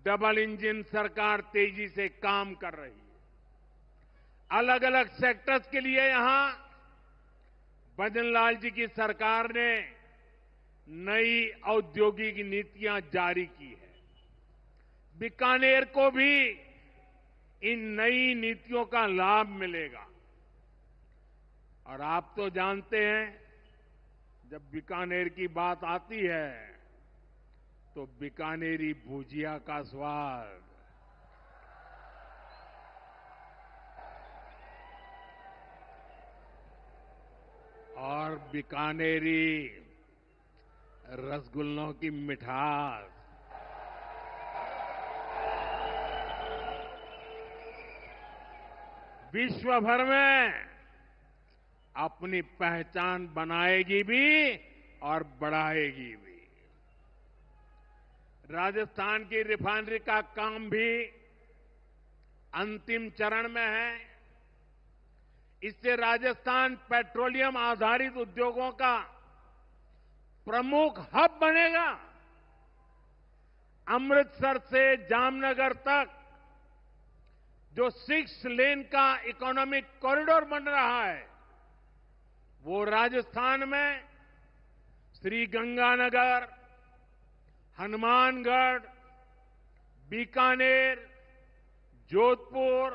S7: डबल इंजन सरकार तेजी से काम कर रही है। अलग अलग सेक्टर्स के लिए यहां भजनलाल जी की सरकार ने नई औद्योगिक नीतियां जारी की है। बीकानेर को भी इन नई नीतियों का लाभ मिलेगा। और आप तो जानते हैं, जब बीकानेर की बात आती है तो बीकानेरी भुजिया का स्वाद और बीकानेरी रसगुल्लों की मिठास विश्व भर में अपनी पहचान बनाएगी भी और बढ़ाएगी भी। राजस्थान की रिफाइनरी का काम भी अंतिम चरण में है। इससे राजस्थान पेट्रोलियम आधारित उद्योगों का प्रमुख हब बनेगा। अमृतसर से जामनगर तक जो 6 लेन का इकोनॉमिक कॉरिडोर बन रहा है, वो राजस्थान में श्रीगंगानगर, हनुमानगढ़, बीकानेर, जोधपुर,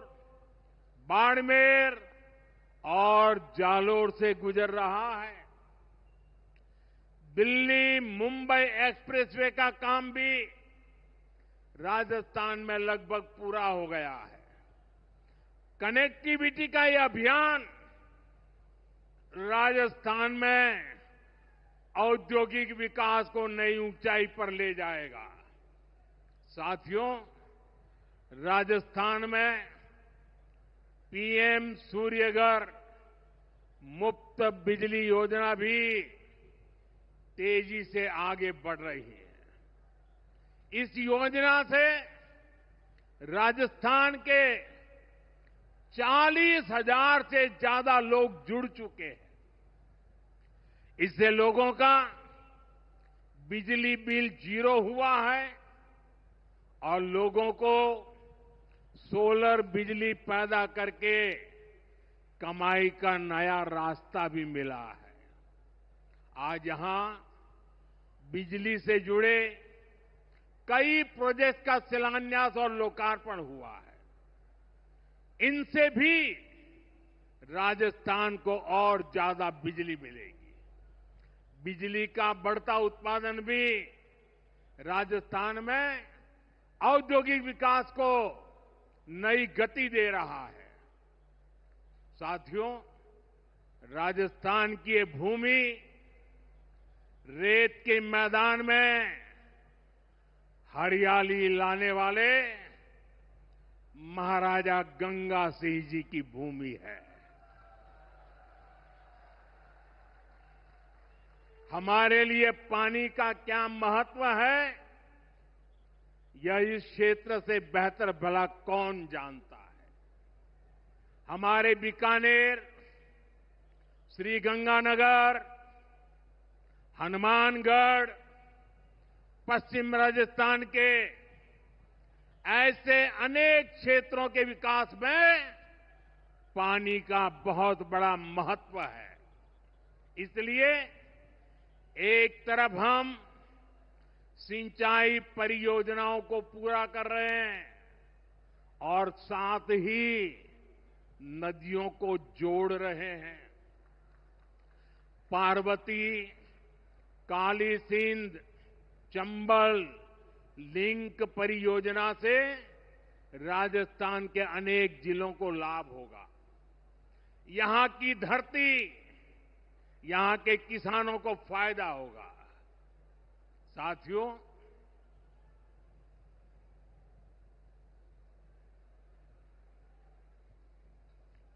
S7: बाड़मेर और जालोर से गुजर रहा है। दिल्ली मुंबई एक्सप्रेसवे का काम भी राजस्थान में लगभग पूरा हो गया है। कनेक्टिविटी का ये अभियान राजस्थान में औद्योगिक विकास को नई ऊंचाई पर ले जाएगा। साथियों, राजस्थान में पीएम सूर्यघर मुफ्त बिजली योजना भी तेजी से आगे बढ़ रही है। इस योजना से राजस्थान के 40,000 से ज्यादा लोग जुड़ चुके हैं। इससे लोगों का बिजली बिल 0 हुआ है और लोगों को सोलर बिजली पैदा करके कमाई का नया रास्ता भी मिला है। आज यहां बिजली से जुड़े कई प्रोजेक्ट का शिलान्यास और लोकार्पण हुआ है। इनसे भी राजस्थान को और ज्यादा बिजली मिलेगी। बिजली का बढ़ता उत्पादन भी राजस्थान में औद्योगिक विकास को नई गति दे रहा है। साथियों, राजस्थान की ये भूमि रेत के मैदान में हरियाली लाने वाले महाराजा गंगा सिंह जी की भूमि है। हमारे लिए पानी का क्या महत्व है, यह इस क्षेत्र से बेहतर भला कौन जानता है। हमारे बीकानेर, श्रीगंगानगर, हनुमानगढ़, पश्चिम राजस्थान के ऐसे अनेक क्षेत्रों के विकास में पानी का बहुत बड़ा महत्व है। इसलिए एक तरफ हम सिंचाई परियोजनाओं को पूरा कर रहे हैं और साथ ही नदियों को जोड़ रहे हैं। पार्वती, काली सिंध, चंबल लिंक परियोजना से राजस्थान के अनेक जिलों को लाभ होगा। यहां की धरती, यहां के किसानों को फायदा होगा। साथियों,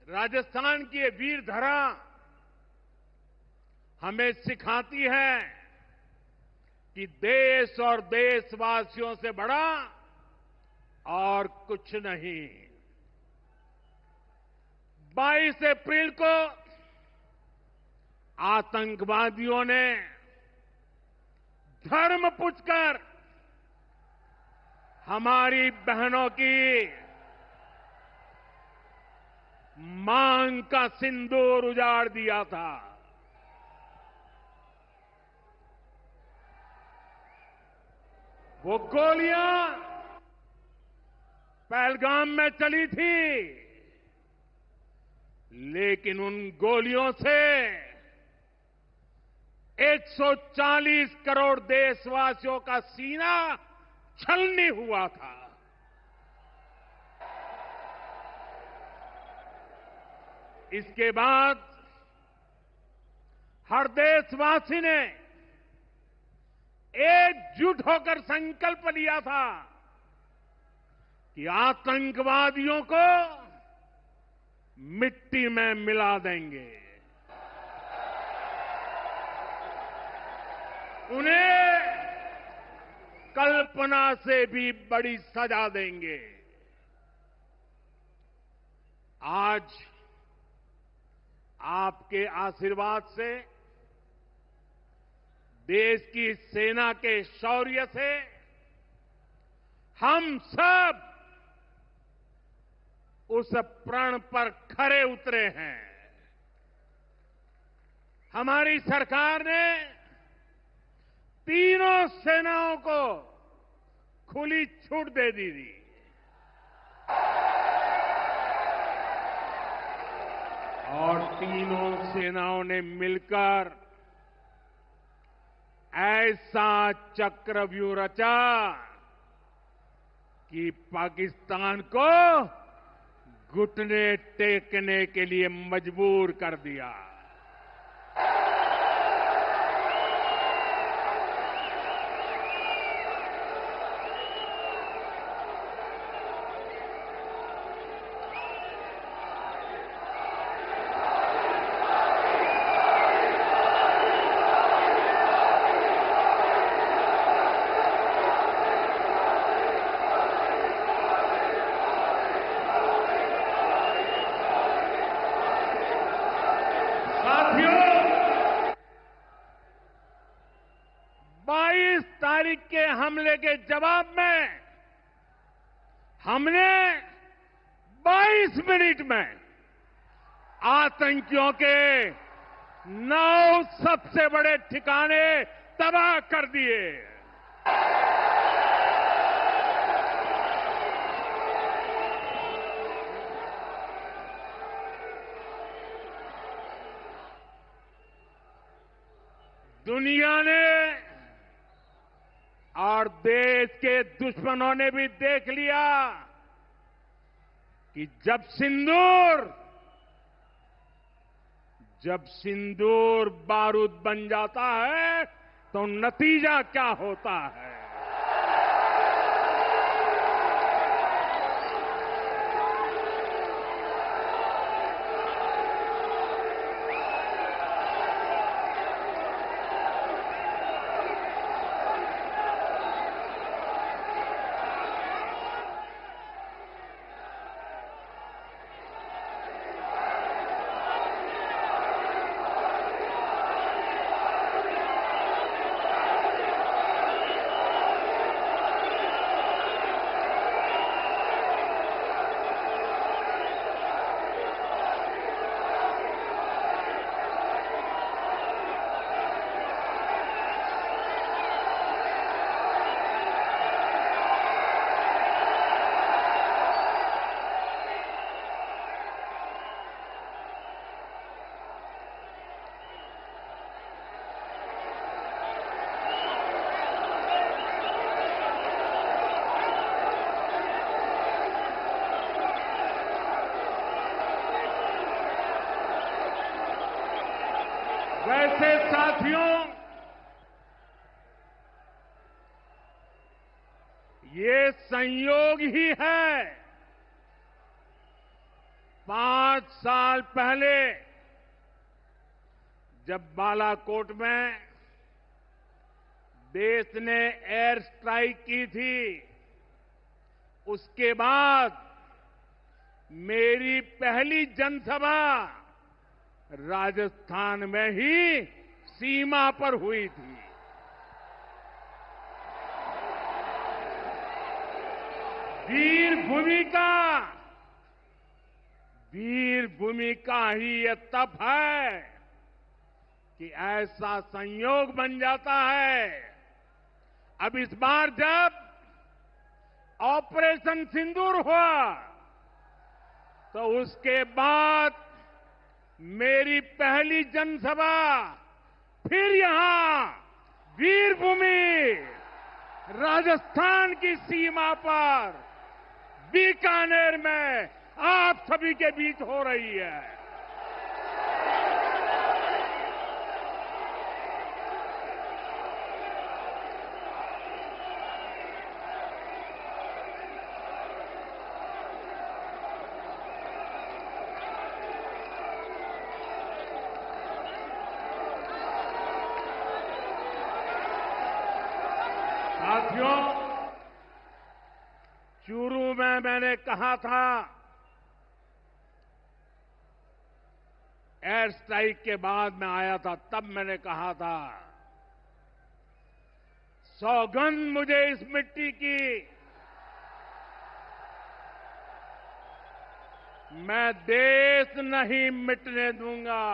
S7: राजस्थान की ये वीर धरा हमें सिखाती है कि देश और देशवासियों से बड़ा और कुछ नहीं। 22 अप्रैल को आतंकवादियों ने धर्म पूछकर हमारी बहनों की मांग का सिंदूर उजाड़ दिया था। वो गोलियां पहलगाम में चली थी, लेकिन उन गोलियों से 140 करोड़ देशवासियों का सीना छलनी हुआ था। इसके बाद हर देशवासी ने एकजुट होकर संकल्प लिया था कि आतंकवादियों को मिट्टी में मिला देंगे, उन्हें कल्पना से भी बड़ी सजा देंगे। आज आपके आशीर्वाद से, देश की सेना के शौर्य से हम सब उस प्रण पर खरे उतरे हैं। हमारी सरकार ने तीनों सेनाओं को खुली छूट दे दी थी। और तीनों सेनाओं ने मिलकर ऐसा चक्रव्यूह रचा कि पाकिस्तान को घुटने टेकने के लिए मजबूर कर दिया। तारीख के हमले के जवाब में हमने 22 मिनट में आतंकियों के 9 सबसे बड़े ठिकाने तबाह कर दिए। दुनिया ने और देश के दुश्मनों ने भी देख लिया कि जब सिंदूर जब सिंदूर बारूद बन जाता है तो नतीजा क्या होता है। वैसे साथियों, ये संयोग ही है। 5 साल पहले जब बालाकोट में देश ने एयर स्ट्राइक की थी, उसके बाद मेरी पहली जनसभा राजस्थान में ही सीमा पर हुई थी। वीर भूमि का ही ये तप है कि ऐसा संयोग बन जाता है। अब इस बार जब ऑपरेशन सिंदूर हुआ तो उसके बाद मेरी पहली जनसभा फिर यहां वीर भूमि राजस्थान की सीमा पर बीकानेर में आप सभी के बीच हो रही है। साथियों, चूरू में मैंने कहा था, एयर स्ट्राइक के बाद मैं आया था, तब मैंने कहा था, सौगंध मुझे इस मिट्टी की, मैं देश नहीं मिटने दूंगा।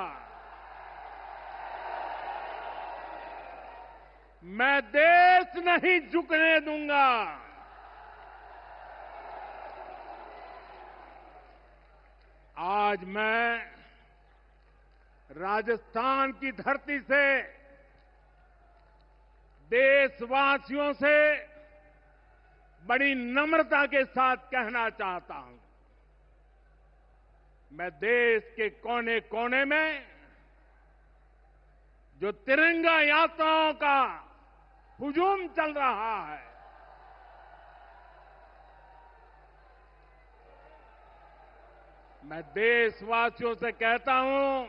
S7: मैं देश नहीं झुकने दूंगा। आज मैं राजस्थान की धरती से देशवासियों से बड़ी नम्रता के साथ कहना चाहता हूं, मैं देश के कोने कोने में जो तिरंगा यात्राओं का हुजूम चल रहा है, मैं देशवासियों से कहता हूं,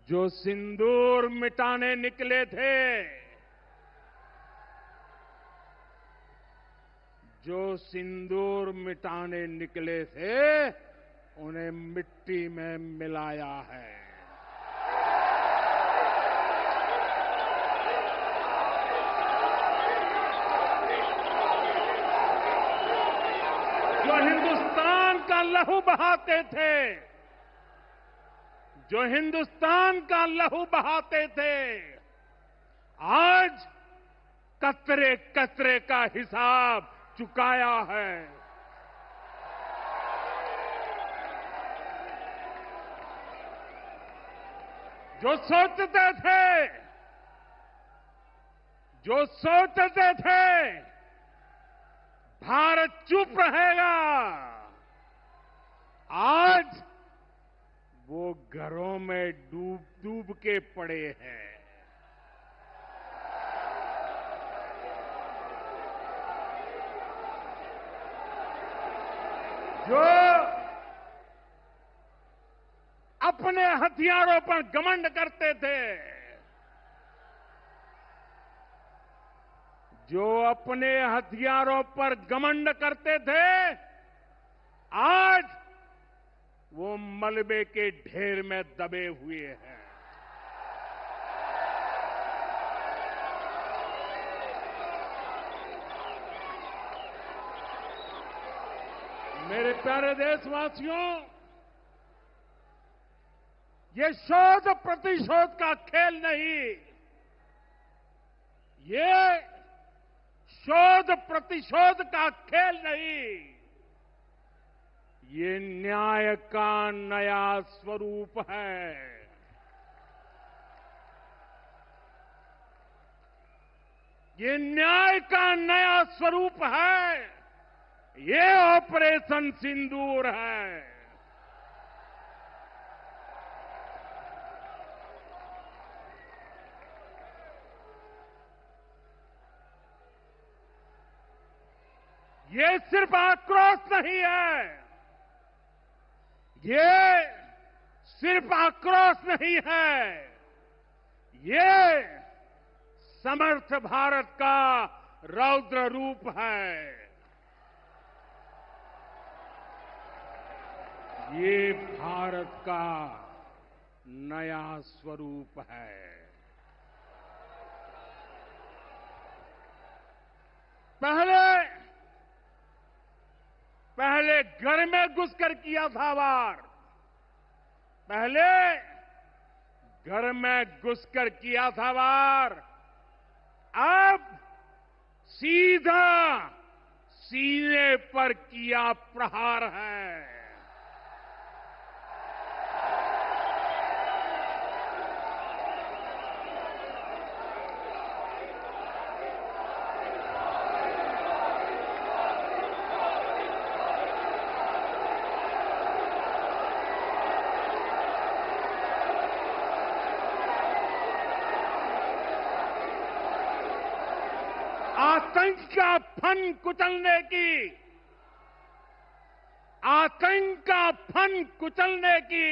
S7: जो सिंदूर मिटाने निकले थे, जो सिंदूर मिटाने निकले थे, उन्हें मिट्टी में मिलाया है। जो हिंदुस्तान का लहू बहाते थे, जो हिंदुस्तान का लहू बहाते थे, आज कतरे कतरे का हिसाब चुकाया है। जो सोचते थे भारत चुप रहेगा, आज वो घरों में डूब डूब के पड़े हैं। जो अपने हथियारों पर घमंड करते थे, जो अपने हथियारों पर घमंड करते थे, आज वो मलबे के ढेर में दबे हुए हैं। मेरे प्यारे देशवासियों, ये शोध प्रतिशोध का खेल नहीं, ये शोध प्रतिशोध का खेल नहीं, ये न्याय का नया स्वरूप है। ये न्याय का नया स्वरूप है। ये ऑपरेशन सिंदूर है। ये सिर्फ आक्रोश नहीं है, ये सिर्फ आक्रोश नहीं है, ये समर्थ भारत का रौद्र रूप है। ये भारत का नया स्वरूप है। पहले घर में घुसकर किया था वार, पहले घर में घुसकर किया था वार, अब सीधा सीने पर किया प्रहार है। आतंक का फन कुचलने की, आतंक का फन कुचलने की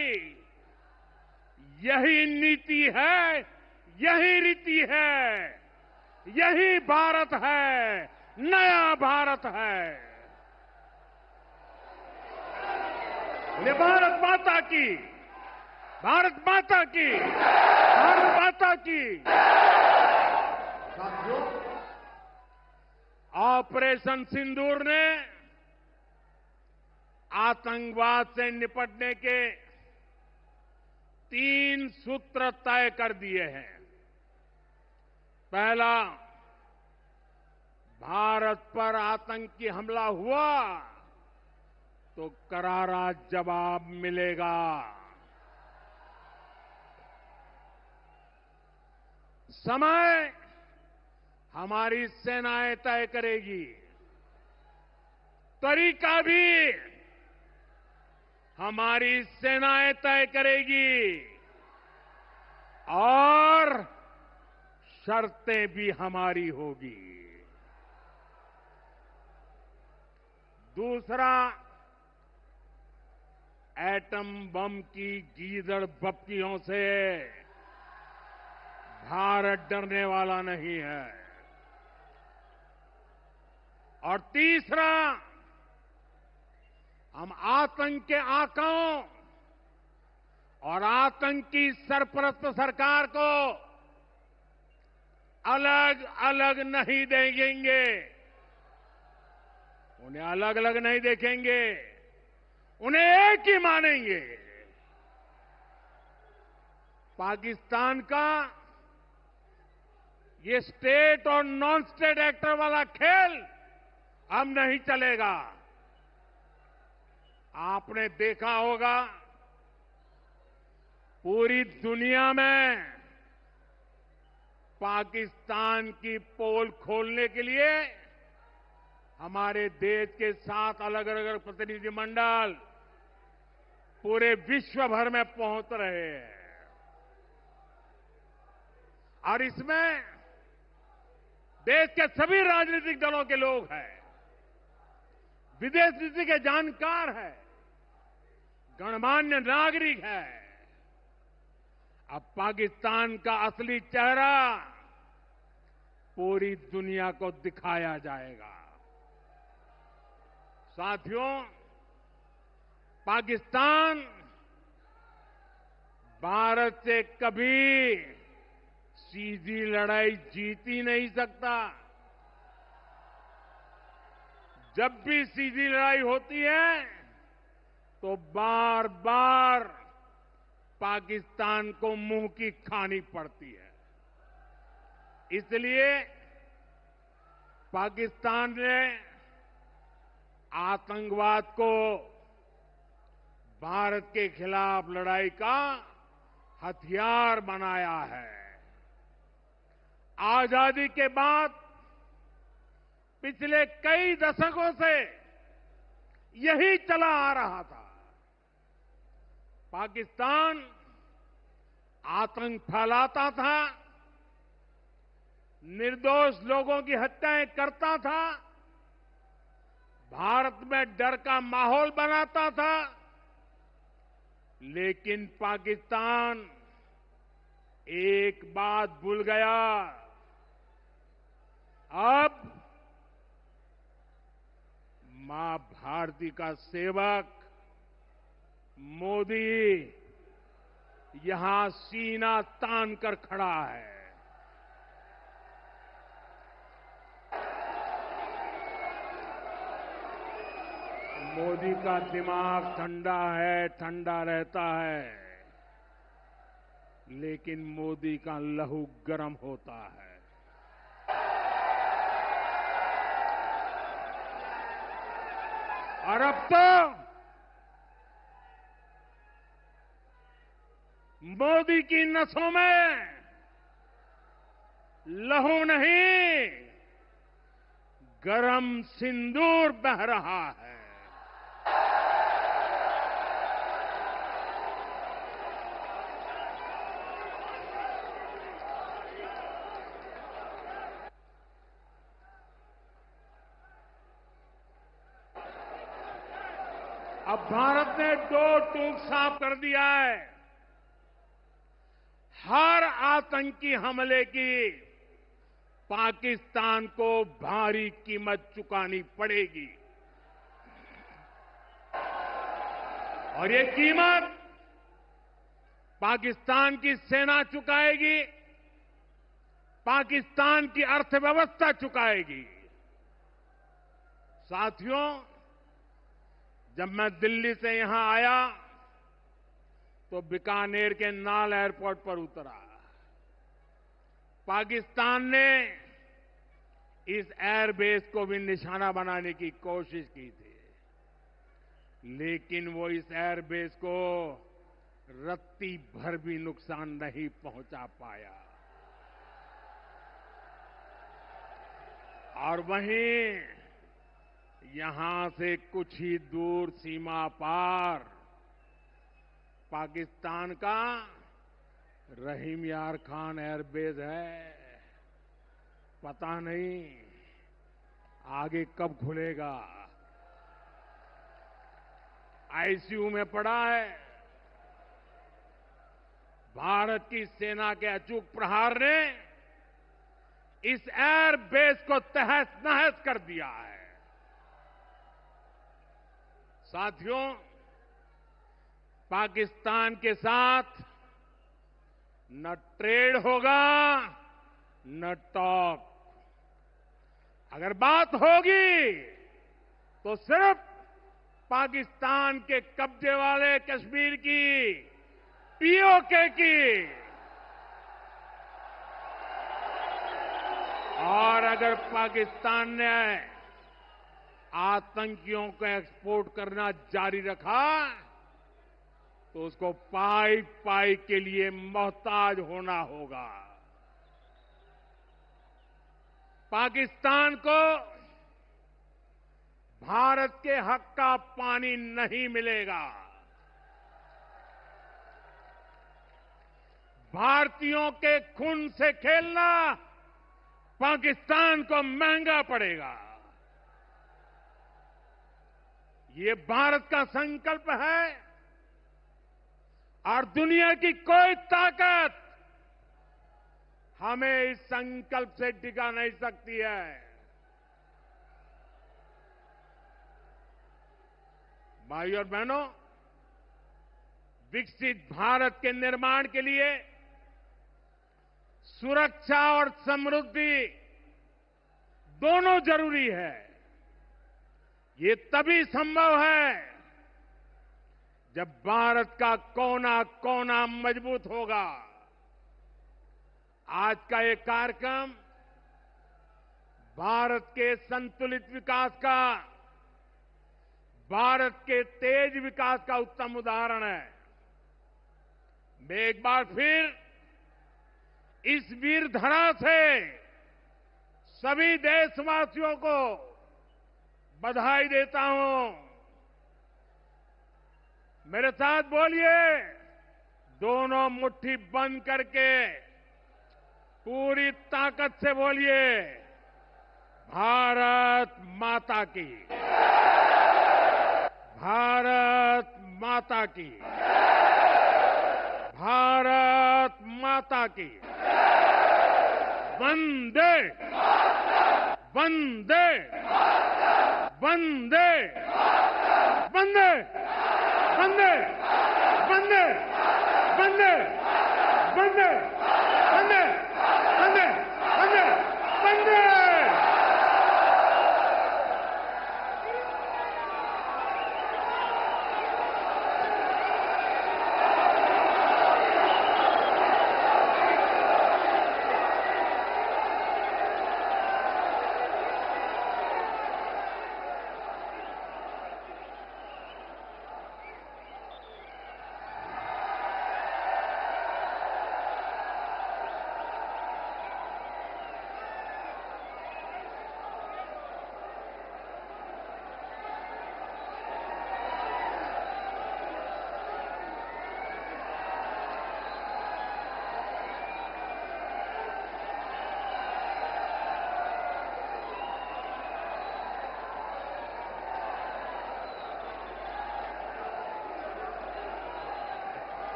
S7: यही नीति है, यही रीति है, यही भारत है, नया भारत है। ये भारत माता की, भारत माता की, भारत माता की। साथियों, ऑपरेशन सिंदूर ने आतंकवाद से निपटने के 3 सूत्र तय कर दिए हैं। पहला, भारत पर आतंकी हमला हुआ तो करारा जवाब मिलेगा। समय हमारी सेनाएं तय करेगी, तरीका भी हमारी सेनाएं तय करेगी और शर्तें भी हमारी होगी। दूसरा, एटम बम की गीदड़ बप्तियों से भारत डरने वाला नहीं है। और तीसरा, हम आतंक के आकाओं और आतंकी सरपरस्त सरकार को अलग अलग नहीं देंगे, उन्हें अलग अलग नहीं देखेंगे, उन्हें एक ही मानेंगे। पाकिस्तान का ये स्टेट और नॉन स्टेट एक्टर वाला खेल अब नहीं चलेगा। आपने देखा होगा, पूरी दुनिया में पाकिस्तान की पोल खोलने के लिए हमारे देश के 7 अलग अलग प्रतिनिधिमंडल पूरे विश्व भर में पहुंच रहे हैं और इसमें देश के सभी राजनीतिक दलों के लोग हैं, विदेश नीति के जानकार हैं, गणमान्य नागरिक हैं। अब पाकिस्तान का असली चेहरा पूरी दुनिया को दिखाया जाएगा। साथियों, पाकिस्तान भारत से कभी सीधी लड़ाई जीत ही नहीं सकता। जब भी सीधी लड़ाई होती है तो बार बार पाकिस्तान को मुंह की खानी पड़ती है। इसलिए पाकिस्तान ने आतंकवाद को भारत के खिलाफ लड़ाई का हथियार बनाया है। आजादी के बाद पिछले कई दशकों से यही चला आ रहा था। पाकिस्तान आतंक फैलाता था, निर्दोष लोगों की हत्याएं करता था, भारत में डर का माहौल बनाता था। लेकिन पाकिस्तान एक बात भूल गया। अब मां भारती का सेवक मोदी यहां सीना तान कर खड़ा है। मोदी का दिमाग ठंडा है, ठंडा रहता है, लेकिन मोदी का लहू गर्म होता है। और अब तो मोदी की नसों में लहू नहीं, गरम सिंदूर बह रहा है। अब भारत ने दो टूक साफ कर दिया है। हर आतंकी हमले की पाकिस्तान को भारी कीमत चुकानी पड़ेगी और ये कीमत पाकिस्तान की सेना चुकाएगी, पाकिस्तान की अर्थव्यवस्था चुकाएगी। साथियों, जब मैं दिल्ली से यहां आया तो बीकानेर के नाल एयरपोर्ट पर उतरा। पाकिस्तान ने इस एयरबेस को भी निशाना बनाने की कोशिश की थी, लेकिन वो इस एयरबेस को रत्ती भर भी नुकसान नहीं पहुंचा पाया। और वहीं यहां से कुछ ही दूर सीमा पार पाकिस्तान का रहीम यार खान एयरबेस है। पता नहीं आगे कब खुलेगा। आईसीयू में पड़ा है। भारत की सेना के अचूक प्रहार ने इस एयरबेस को तहस नहस कर दिया है। साथियों, पाकिस्तान के साथ न ट्रेड होगा न टॉक। अगर बात होगी तो सिर्फ पाकिस्तान के कब्जे वाले कश्मीर की, पीओके की। और अगर पाकिस्तान ने आतंकियों को एक्सपोर्ट करना जारी रखा तो उसको पाई पाई के लिए मोहताज होना होगा। पाकिस्तान को भारत के हक का पानी नहीं मिलेगा। भारतीयों के खून से खेलना पाकिस्तान को महंगा पड़ेगा। ये भारत का संकल्प है और दुनिया की कोई ताकत हमें इस संकल्प से टिका नहीं सकती है। भाइयों और बहनों, विकसित भारत के निर्माण के लिए सुरक्षा और समृद्धि दोनों जरूरी है। ये तभी संभव है जब भारत का कोना कोना मजबूत होगा। आज का ये कार्यक्रम भारत के संतुलित विकास का, भारत के तेज विकास का उत्तम उदाहरण है। मैं एक बार फिर इस वीर धरा से सभी देशवासियों को बधाई देता हूं। मेरे साथ बोलिए, दोनों मुट्ठी बंद करके पूरी ताकत से बोलिए, भारत माता की, भारत माता की, भारत माता की। वंदे वंदे वंदे वंदे वंदे वंदे वंदे वंदे